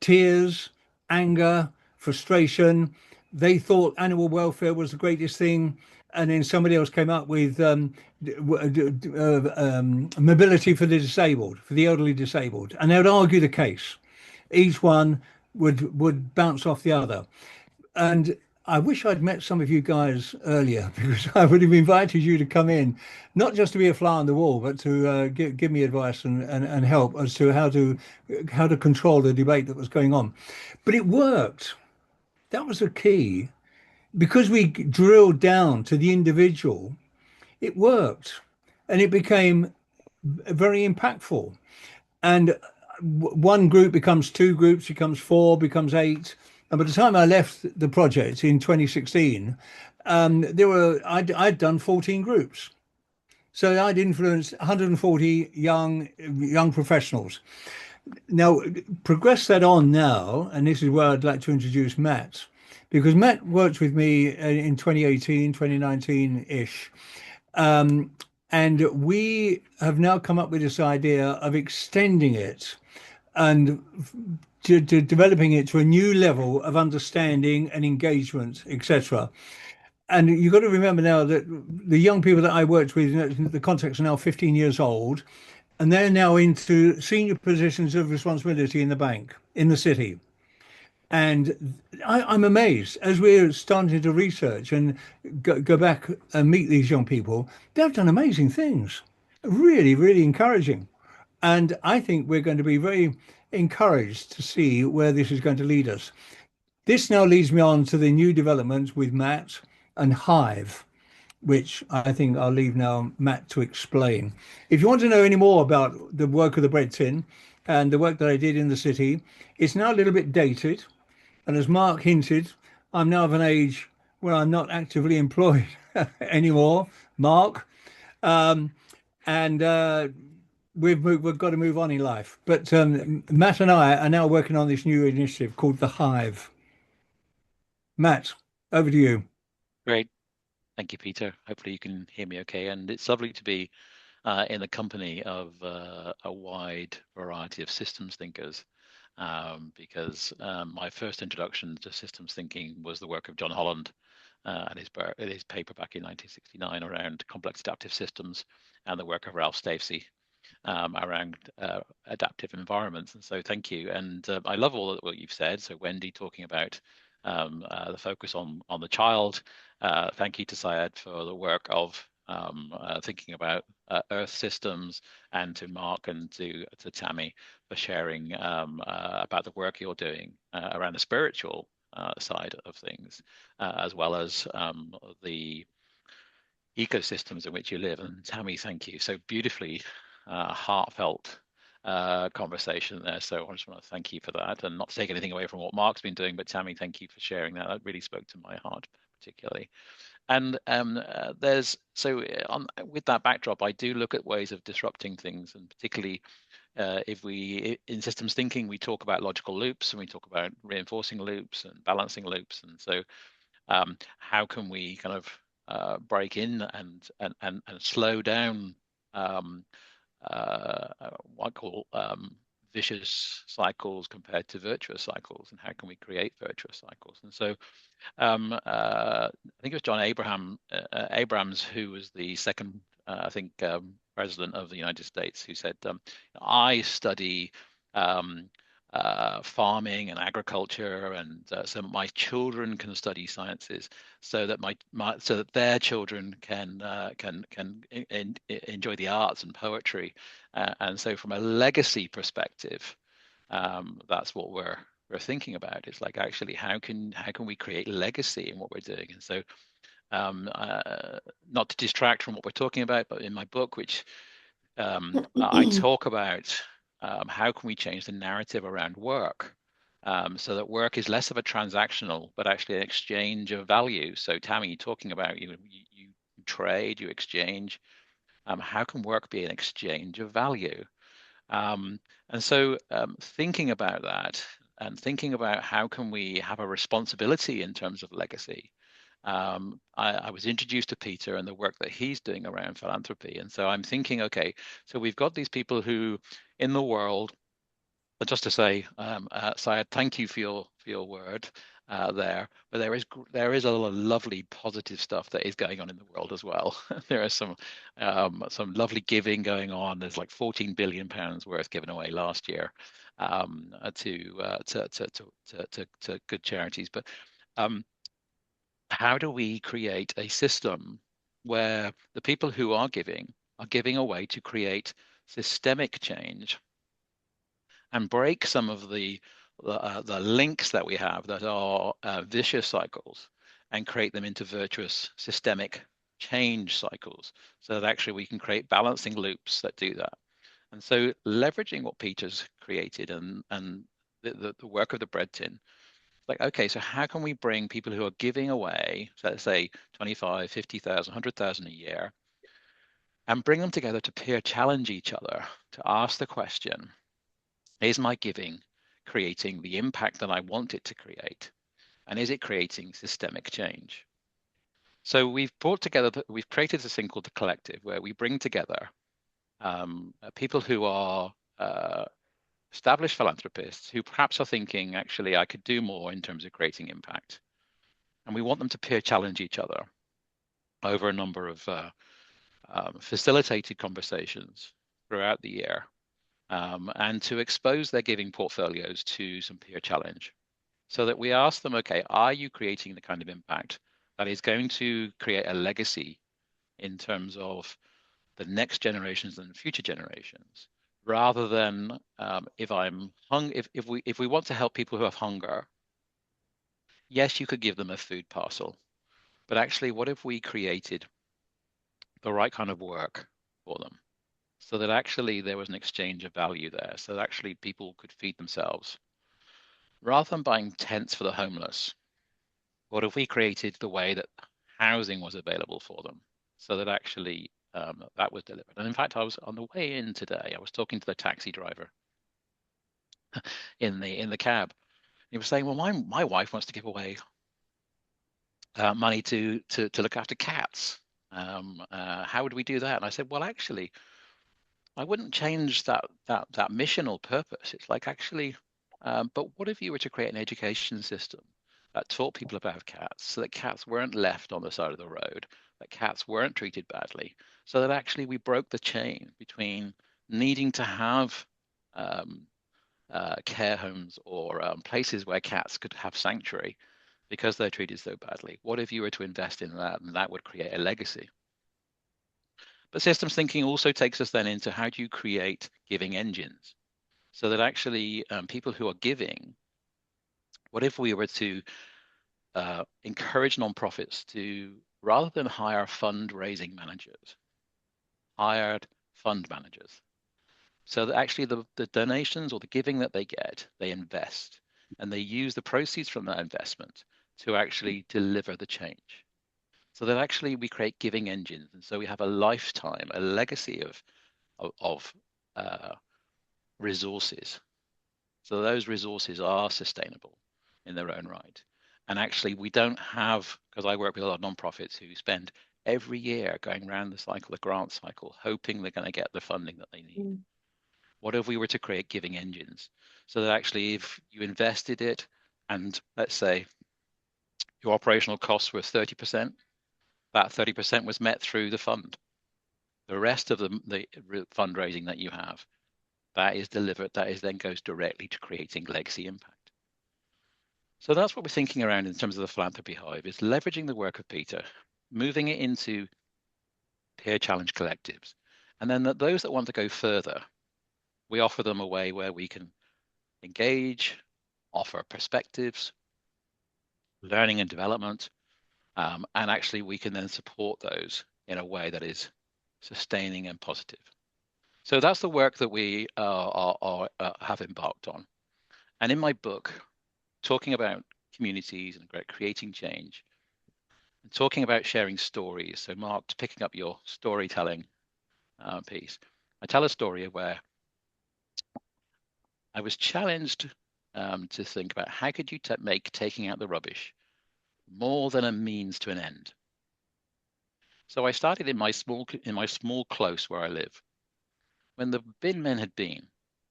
tears, anger, frustration. They thought animal welfare was the greatest thing. And then somebody else came up with mobility for the disabled, for the elderly disabled. And they would argue the case. Each one would bounce off the other. And I wish I'd met some of you guys earlier, because I would have invited you to come in, not just to be a fly on the wall, but to give me advice and help as to how to control the debate that was going on. But it worked. That was the key. Because we drilled down to the individual, it worked, and it became very impactful. And one group becomes 2 groups, becomes 4, becomes 8. And by the time I left the project in 2016, I'd done 14 groups. So I'd influenced 140 young professionals. Now, progress that on now, and this is where I'd like to introduce Matt, because Matt worked with me in 2018, 2019-ish. And we have now come up with this idea of extending it and to developing it to a new level of understanding and engagement, etc. And you've got to remember now that the young people that I worked with, the contacts are now 15 years old, and they're now into senior positions of responsibility in the bank, in the city. And I'm amazed as we're starting to research and go back and meet these young people. They've done amazing things, really, really encouraging. And I think we're going to be very encouraged to see where this is going to lead us. This now leads me on to the new developments with Matt and Hive, which I think I'll leave now Matt to explain. If you want to know any more about the work of the bread tin and the work that I did in the city, it's now a little bit dated. And as Mark hinted, I'm now of an age where I'm not actively employed anymore, Mark. We've got to move on in life. But Matt and I are now working on this new initiative called The Hive. Matt, over to you. Great. Thank you, Peter. Hopefully you can hear me okay. And it's lovely to be in the company of a wide variety of systems thinkers. Because my first introduction to systems thinking was the work of John Holland and his paper back in 1969 around complex adaptive systems, and the work of Ralph Stacey around adaptive environments. And so thank you. And I love all of what you've said. So Wendy talking about the focus on the child. Thank you to Syed for the work of thinking about Earth systems, and to Mark and to Tammy for sharing about the work you're doing around the spiritual side of things, as well as the ecosystems in which you live. And Tammy, thank you. So beautifully heartfelt conversation there. So I just want to thank you for that, and not to take anything away from what Mark's been doing, but Tammy, thank you for sharing that. That really spoke to my heart particularly. And with that backdrop, I do look at ways of disrupting things, and particularly if we, in systems thinking, we talk about logical loops, and we talk about reinforcing loops and balancing loops. And so how can we kind of break in and slow down what I call vicious cycles compared to virtuous cycles, and how can we create virtuous cycles? And so I think it was John Abrams, who was the second, president of the United States, who said, I study farming and agriculture, and so my children can study sciences, so that so that their children can enjoy the arts and poetry, and so from a legacy perspective, that's what we're thinking about. It's like, actually, how can we create legacy in what we're doing? And so not to distract from what we're talking about, but in my book, which I talk about how can we change the narrative around work, so that work is less of a transactional, but actually an exchange of value. So Tammy, talking about you trade, you exchange. How can work be an exchange of value? And so thinking about that, and thinking about how can we have a responsibility in terms of legacy. I was introduced to Peter and the work that he's doing around philanthropy. And so I'm thinking, okay, so we've got these people who in the world, but just to say, Syed, thank you for your word there. But there is a lot of lovely positive stuff that is going on in the world as well. There is some lovely giving going on. There's like 14 billion pounds worth given away last year to good charities. But how do we create a system where the people who are giving away to create systemic change, and break some of the links that we have that are vicious cycles, and create them into virtuous systemic change cycles, so that actually we can create balancing loops that do that. And so leveraging what Peter's created and the work of the bread tin, like, okay, so how can we bring people who are giving away, so let's say 25, 50,000, 100,000 a year, and bring them together to peer challenge each other, to ask the question, is my giving creating the impact that I want it to create? And is it creating systemic change? So we've created this thing called the collective, where we bring together people who are established philanthropists who perhaps are thinking, actually, I could do more in terms of creating impact. And we want them to peer challenge each other over a number of facilitated conversations throughout the year, and to expose their giving portfolios to some peer challenge, so that we ask them, okay, are you creating the kind of impact that is going to create a legacy in terms of the next generations and future generations, rather than if we want to help people who have hunger, yes, you could give them a food parcel, but actually, what if we created the right kind of work for them, so that actually there was an exchange of value there, so that actually people could feed themselves, rather than buying tents for the homeless? What if we created the way that housing was available for them, so that actually that was delivered? And in fact, I was on the way in today, I was talking to the taxi driver in the cab. He was saying, well, my wife wants to give away money to look after cats. How would we do that? And I said, well, actually, I wouldn't change that missional purpose. It's like, actually, but what if you were to create an education system that taught people about cats, so that cats weren't left on the side of the road, that cats weren't treated badly, so that actually we broke the chain between needing to have care homes or places where cats could have sanctuary because they're treated so badly? What if you were to invest in that, and that would create a legacy? But systems thinking also takes us then into, how do you create giving engines, so that actually people who are giving, what if we were to encourage nonprofits to, rather than hire fundraising managers, hired fund managers, so that actually the donations or the giving that they get, they invest, and they use the proceeds from that investment to actually deliver the change, so that actually we create giving engines. And so we have a lifetime, a legacy of resources. So those resources are sustainable in their own right. And actually we don't have, because I work with a lot of nonprofits who spend every year going around the cycle, the grant cycle, hoping they're going to get the funding that they need? What if we were to create giving engines so that actually if you invested it and let's say your operational costs were 30%, that 30% was met through the fund. The rest of the fundraising that you have, that is delivered, that is then goes directly to creating legacy impact. So that's what we're thinking around in terms of the philanthropy hive, is leveraging the work of Peter, moving it into peer challenge collectives. And then those that want to go further, we offer them a way where we can engage, offer perspectives, learning and development, and actually we can then support those in a way that is sustaining and positive. So that's the work that we have embarked on. And in my book, talking about communities and creating change, and talking about sharing stories. So Mark, picking up your storytelling piece, I tell a story where I was challenged to think about how could you make taking out the rubbish more than a means to an end. So I started in my small close where I live. When the bin men had been,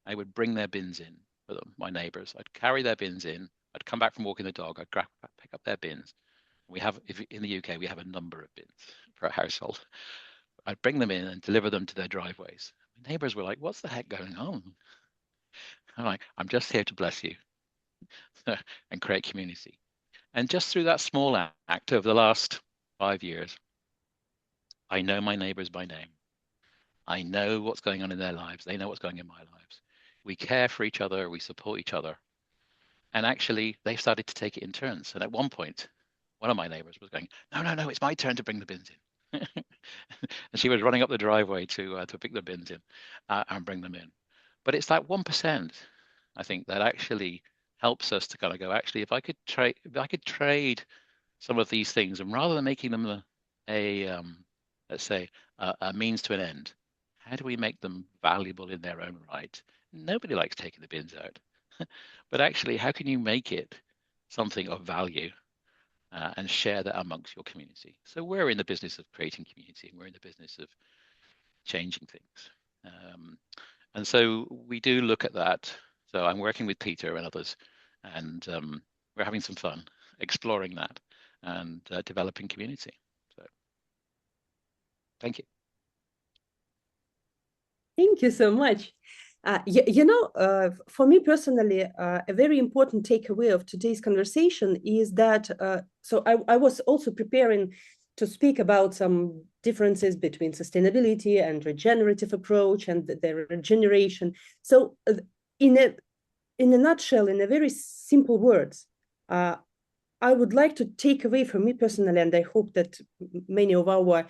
I would bring their bins in for them, my neighbours. I'd carry their bins in. I'd come back from walking the dog. I'd pick up their bins. We have, in the UK, we have a number of bins per household. I'd bring them in and deliver them to their driveways. My neighbours were like, "What's the heck going on?" I'm like, "I'm just here to bless you and create community." And just through that small act over the last 5 years, I know my neighbours by name. I know what's going on in their lives. They know what's going on in my lives. We care for each other. We support each other. And actually, they started to take it in turns. And at one point, one of my neighbours was going, no, it's my turn to bring the bins in. And she was running up the driveway to pick the bins in and bring them in. But it's that 1%, I think, that actually helps us to kind of go, actually, if I could trade some of these things, and rather than making them let's say, a means to an end, how do we make them valuable in their own right? Nobody likes taking the bins out. But actually, how can you make it something of value and share that amongst your community? So we're in the business of creating community, and we're in the business of changing things. And so we do look at that. So I'm working with Peter and others, and we're having some fun exploring that and developing community. So thank you. Thank you so much. For me personally, a very important takeaway of today's conversation is that, so I was also preparing to speak about some differences between sustainability and regenerative approach and the regeneration. So in a nutshell, in a very simple words, I would like to take away from me personally, and I hope that many of our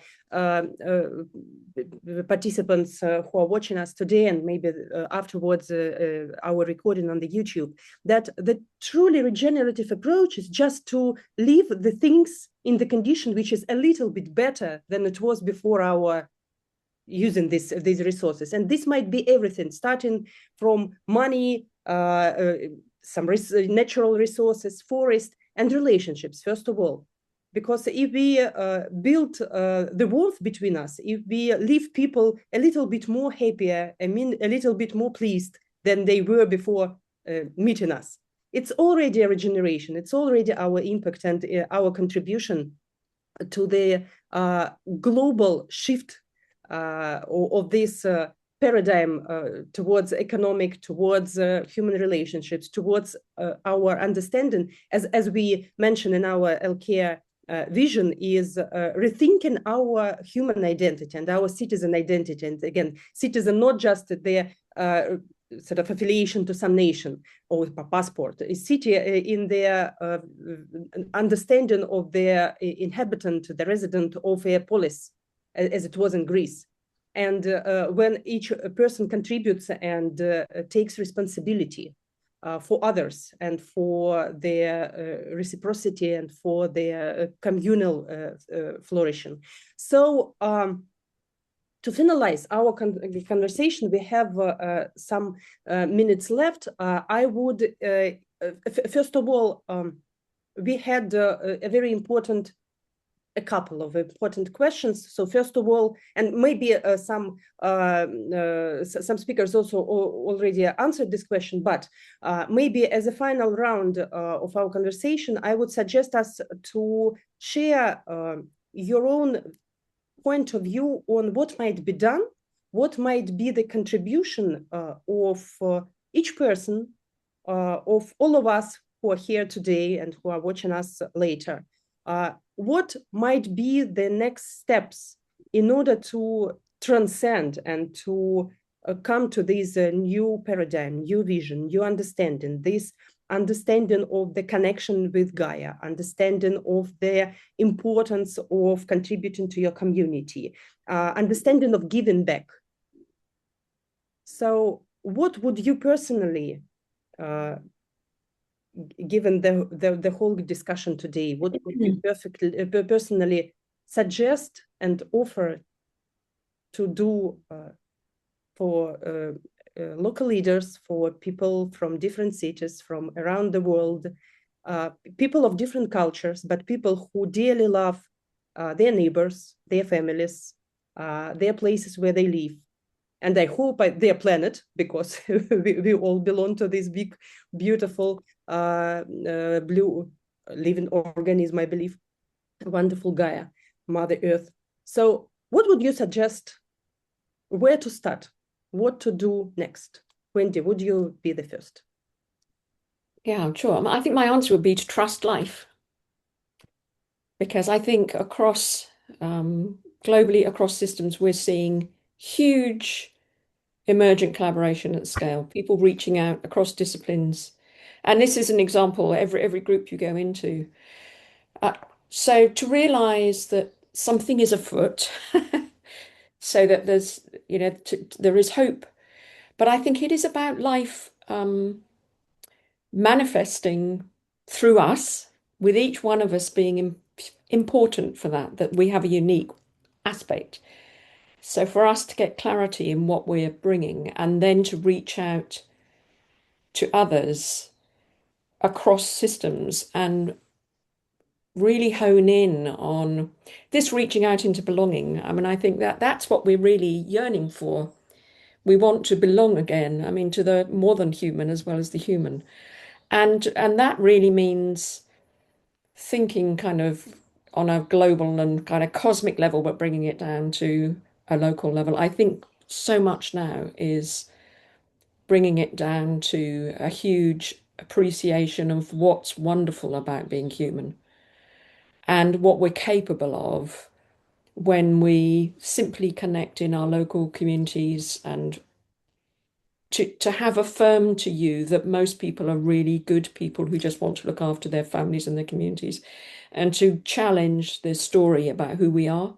participants who are watching us today and maybe afterwards our recording on the YouTube, that the truly regenerative approach is just to leave the things in the condition which is a little bit better than it was before our using these resources. And this might be everything, starting from money, some natural resources, forest, and relationships, first of all. Because if we build the warmth between us, if we leave people a little bit more happier, a little bit more pleased than they were before meeting us, it's already a regeneration. It's already our impact and our contribution to the global shift of this paradigm towards economic, towards human relationships, towards our understanding, as we mentioned in our LCare vision, is rethinking our human identity and our citizen identity. And again, citizen, not just their sort of affiliation to some nation or passport, a city in their understanding of their inhabitant, the resident of a polis, as it was in Greece. And when each person contributes and takes responsibility for others and for their reciprocity and for their communal flourishing. So to finalize our conversation, we have some minutes left. I would, first of all, we had a very important a couple of important questions. So first of all, and maybe some speakers also already answered this question, but maybe as a final round of our conversation, I would suggest us to share your own point of view on what might be done, what might be the contribution of each person, of all of us who are here today and who are watching us later. What might be the next steps in order to transcend and to come to this new paradigm, new vision, new understanding, this understanding of the connection with Gaia, understanding of the importance of contributing to your community, understanding of giving back. So what would you personally, given the whole discussion today, what would you personally suggest and offer to do for local leaders, for people from different cities, from around the world, people of different cultures, but people who dearly love their neighbors, their families, their places where they live, and I hope their planet, because we all belong to this big, beautiful, blue living organism, I believe, wonderful Gaia, Mother Earth. So what would you suggest? Where to start? What to do next? Wendy, would you be the first? Yeah, sure. I think my answer would be to trust life. Because I think across, globally, across systems, we're seeing huge emergent collaboration at scale, people reaching out across disciplines. And this is an example, every group you go into. So to realize that something is afoot, so that there's, there is hope. But I think it is about life manifesting through us, with each one of us being important for that we have a unique aspect. So for us to get clarity in what we're bringing and then to reach out to others across systems and really hone in on this reaching out into belonging. I mean, I think that's what we're really yearning for. We want to belong again, I mean, to the more than human as well as the human. And that really means thinking kind of on a global and kind of cosmic level, but bringing it down to a local level. I think so much now is bringing it down to a huge appreciation of what's wonderful about being human and what we're capable of when we simply connect in our local communities, and to have affirmed to you that most people are really good people who just want to look after their families and their communities, and to challenge the story about who we are,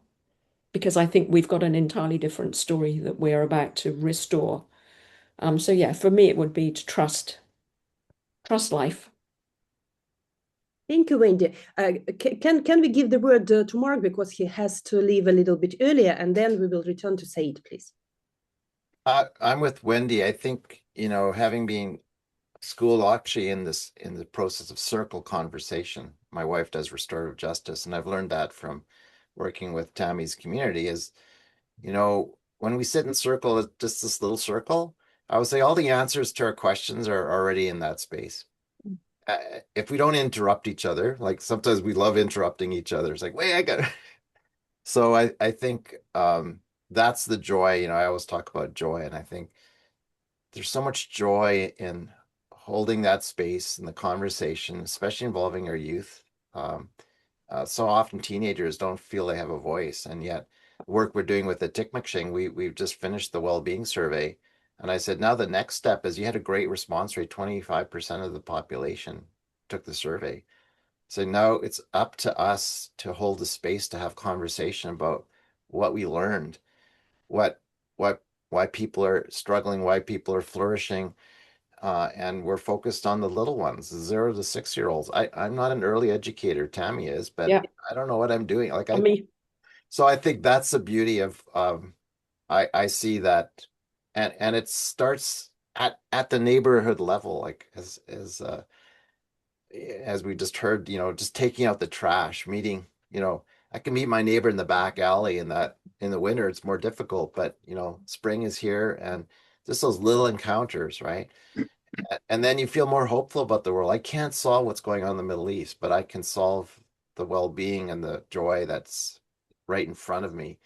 because I think we've got an entirely different story that we're about to restore. So yeah, for me, it would be to trust life. Thank you, Wendy. Can we give the word to Mark, because he has to leave a little bit earlier, and then we will return to Said, please. I'm with Wendy. I think, having been schooled actually in the process of circle conversation, my wife does restorative justice, and I've learned that from working with Tammy's community is, when we sit in circle, just this little circle, I would say all the answers to our questions are already in that space. If we don't interrupt each other, like sometimes we love interrupting each other. It's like, wait, I got. So I think that's the joy. I always talk about joy, and I think there's so much joy in holding that space in the conversation, especially involving our youth. So often teenagers don't feel they have a voice, and yet work we're doing with the Tikmikshing, we've just finished the well-being survey. And I said, now the next step is, you had a great response rate. 25% of the population took the survey. So now it's up to us to hold the space to have conversation about what we learned, why people are struggling, why people are flourishing. And we're focused on the little ones, the 0 to 6-year-olds. I'm not an early educator, Tammy is, but yeah. I don't know what I'm doing. So I think that's the beauty of I see that, and it starts at the neighborhood level, like as we just heard, just taking out the trash, meeting, I can meet my neighbor in the back alley, and that in the winter it's more difficult, but spring is here, and just those little encounters, right? And then you feel more hopeful about the world. I can't solve what's going on in the Middle East, but I can solve the well-being and the joy that's right in front of me.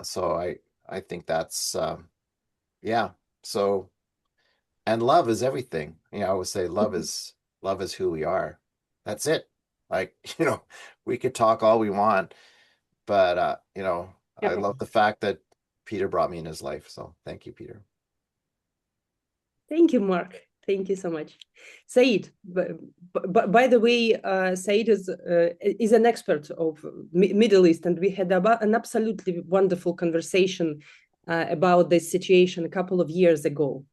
So I think that's yeah. So, and love is everything. I always say love is who we are. That's it. Like, we could talk all we want, but I love the fact that Peter brought me in his life. So thank you, Peter. Thank you, Mark. Thank you so much. Said, by the way, Said is an expert of Middle East, and we had an absolutely wonderful conversation about this situation a couple of years ago.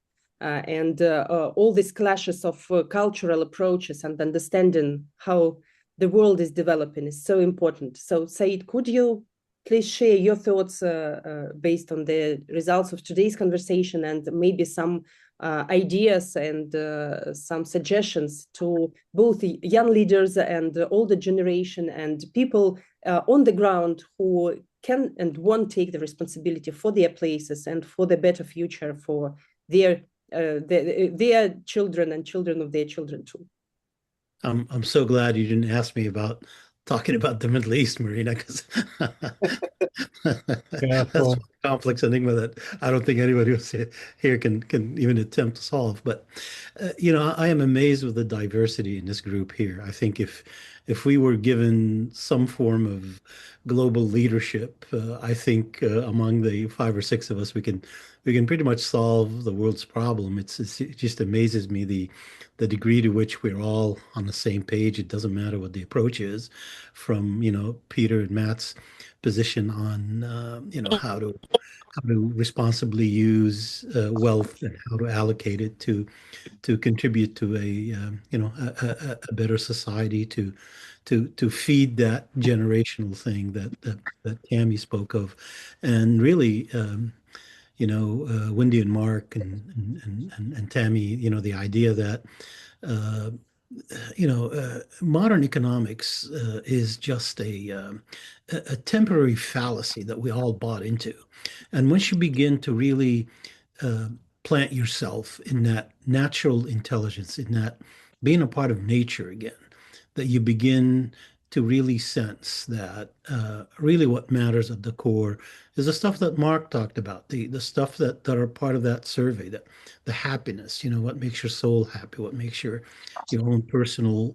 And all these clashes of cultural approaches and understanding how the world is developing is so important. So, Said, could you please share your thoughts based on the results of today's conversation, and maybe some ideas and some suggestions to both the young leaders and the older generation and people on the ground who can and won't take the responsibility for their places and for the better future for their children and children of their children too. I'm so glad you didn't ask me about talking about the Middle East, Marina, because that's a complex enigma that I don't think anybody else here can even attempt to solve. But I am amazed with the diversity in this group here. I think if we were given some form of global leadership, I think among the 5 or 6 of us, we can pretty much solve the world's problem. It just amazes me the degree to which we're all on the same page. It doesn't matter what the approach is, from Peter and Matt's position on how to responsibly use wealth and how to allocate it to contribute to a better society, to feed that generational thing that Tammy spoke of, and really Wendy and Mark and Tammy, the idea that modern economics is just a temporary fallacy that we all bought into. And once you begin to really plant yourself in that natural intelligence, in that being a part of nature again, that you begin to really sense that really what matters at the core is the stuff that Mark talked about, the stuff that are part of that survey, that the happiness, what makes your soul happy, what makes your own personal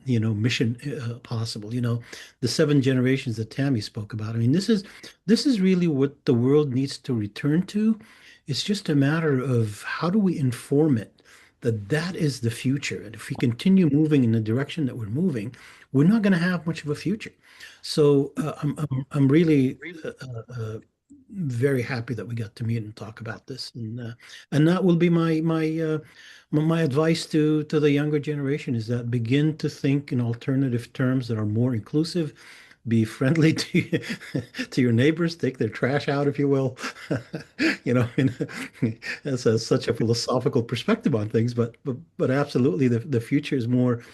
mission possible, the 7 generations that Tammy spoke about. I mean, this is really what the world needs to return to. It's just a matter of how do we inform it that is the future. And if we continue moving in the direction that we're moving, we're not going to have much of a future. So I'm really very happy that we got to meet and talk about this, and that will be my advice to the younger generation, is that begin to think in alternative terms that are more inclusive. Be friendly to your neighbors, take their trash out, if you will. That's such a philosophical perspective on things, but absolutely the future is more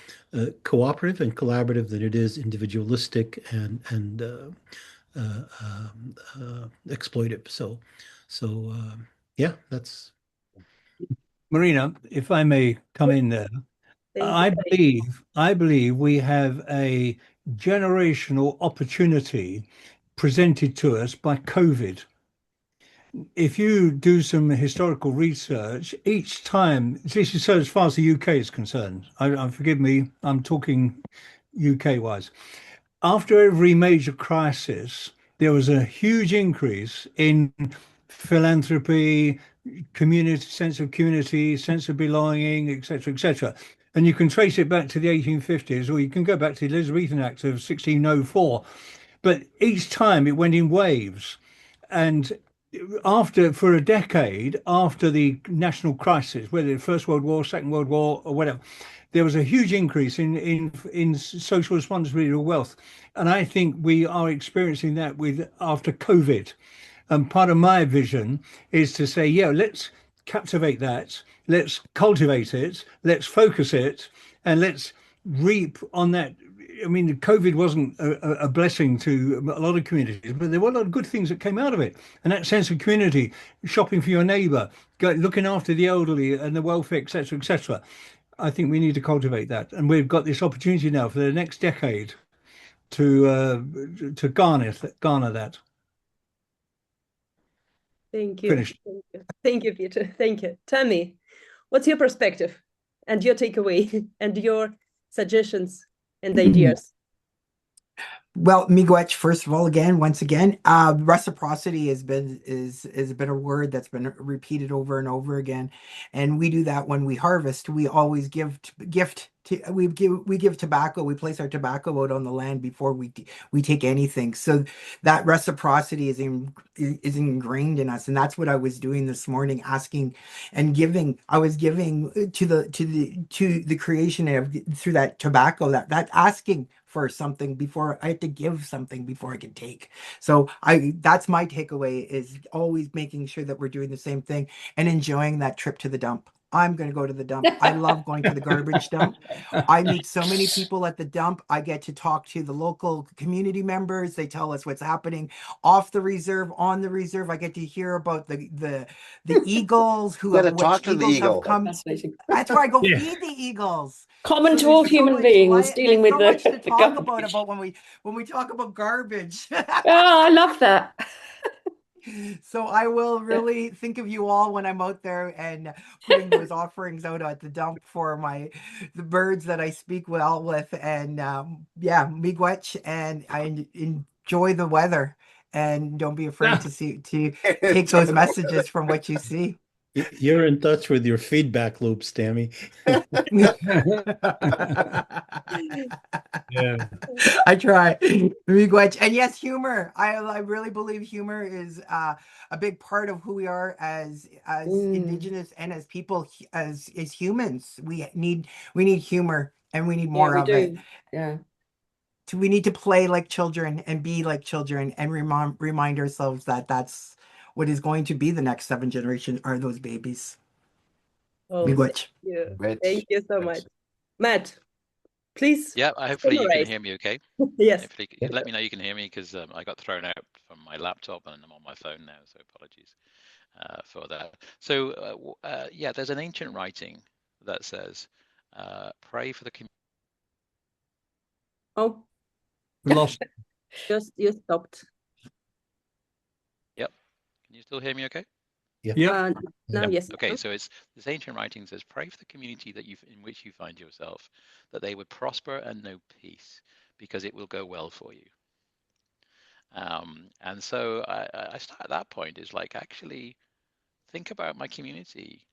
cooperative and collaborative than it is individualistic and exploitive. So yeah, that's. Marina, if I may come in there. I believe we have a generational opportunity presented to us by COVID. If you do some historical research, each time, this is so as far as the UK is concerned, forgive me, I'm talking UK wise. After every major crisis, there was a huge increase in philanthropy, sense of community, sense of belonging, etc., etc. And you can trace it back to the 1850s, or you can go back to the Elizabethan Act of 1604. But each time it went in waves. And for a decade after the national crisis, whether the First World War, Second World War, or whatever, there was a huge increase in social responsibility of wealth. And I think we are experiencing that after COVID. And part of my vision is to say, yeah, let's captivate that, let's cultivate it, let's focus it, and let's reap on that I mean, COVID wasn't a blessing to a lot of communities, but there were a lot of good things that came out of it. And that sense of community, shopping for your neighbour, looking after the elderly and the welfare, etc., etc. I think we need to cultivate that, and we've got this opportunity now for the next decade to garner that. Thank you. Finished. Thank you. Thank you, Peter. Thank you. Tammy, what's your perspective and your takeaway and your suggestions and ideas? Well, miigwech, first of all, once again, reciprocity has been a word that's been repeated over and over again, and we do that when we harvest. We always give tobacco. We place our tobacco out on the land before we take anything. So that reciprocity is ingrained in us, and that's what I was doing this morning, asking and giving. I was giving to the creation of through that tobacco, that asking for something before I had to give something before I could take. So that's my takeaway, is always making sure that we're doing the same thing and enjoying that trip to the dump. I'm going to go to the dump. I love going to the garbage dump. I meet so many people at the dump. I get to talk to the local community members. They tell us what's happening off the reserve, on the reserve. I get to hear about the eagles who Gotta have talk to the eagle. have come. Fascinating. That's where I go Yeah. feed the eagles. Common to there's all so human much beings dealing with there's so much to the talk garbage. about when we talk about garbage. Oh, I love that. So I will really think of you all when I'm out there and putting those offerings out at the dump for the birds that I speak well with. And miigwech, and I enjoy the weather, and don't be afraid to take those messages from what you see. You're in touch with your feedback loops, Tammy. Yeah. I try. Miigwech. And yes, humor. I really believe humor is a big part of who we are as Indigenous and as people, as humans. We need humor, and we need more of it. Yeah. We need to play like children and be like children, and remind ourselves that that's what is going to be the next 7 generations, are those babies. Oh, Miigwech. thank you so much. Matt, please. Yeah, hopefully you can summarize. hear me okay. Yes. Hopefully, let me know you can hear me, because I got thrown out from my laptop and I'm on my phone now, so apologies for that. So yeah, there's an ancient writing that says, pray for the community. Oh, We lost. you stopped. Yep. Can you still hear me okay? Yeah. Now, yes. Okay, so it's this ancient writing says, pray for the community that in which you find yourself, that they would prosper and know peace, because it will go well for you. And so I start at that point, is like, actually think about my community,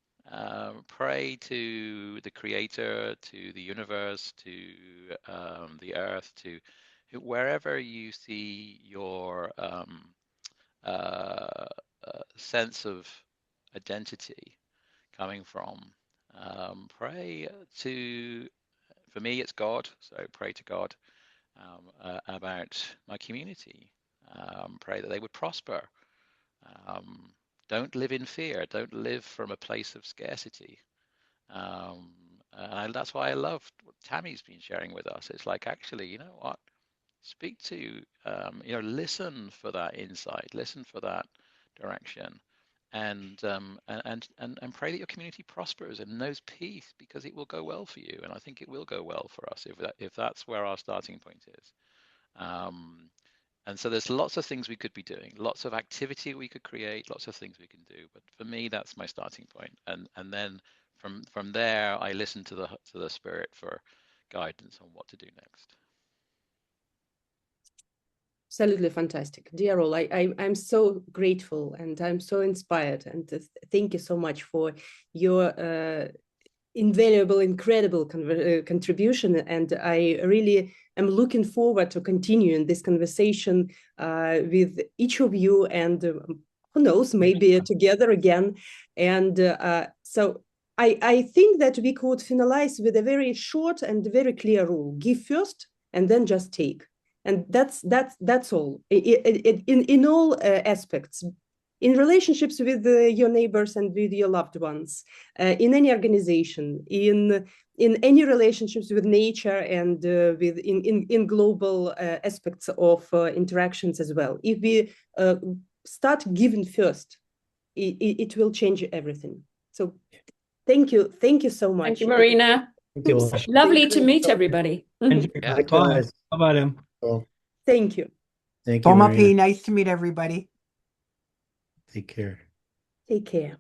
pray to the creator, to the universe, to the earth, to wherever you see your sense of identity coming from. Pray to, for me, it's God. So pray to God about my community. Pray that they would prosper. Don't live in fear. Don't live from a place of scarcity. And that's why I love what Tammy's been sharing with us. It's like, actually, you know what? Speak to, listen for that insight, listen for that direction, and pray that your community prospers and knows peace, because it will go well for you. And I think it will go well for us if that's where our starting point is. And so there's lots of things we could be doing, lots of activity we could create, lots of things we can do. But for me, that's my starting point. And then from there, I listen to the spirit for guidance on what to do next. Absolutely fantastic. Dear all, I'm so grateful and I'm so inspired. And thank you so much for your invaluable, incredible contribution. And I really am looking forward to continuing this conversation with each of you, and who knows, maybe together again. And so I think that we could finalize with a very short and very clear rule: give first and then just take. And that's all in all aspects. in relationships with your neighbors and with your loved ones, in any organization, in any relationships with nature and in global aspects of interactions as well. If we start giving first, it will change everything. So thank you so much. Thank you, Marina. Thank you all. Lovely to meet everybody. Yeah. Bye. Bye-bye then. Thank you. Thank you, Tomapi, Marina. nice to meet everybody. Take care. Take care.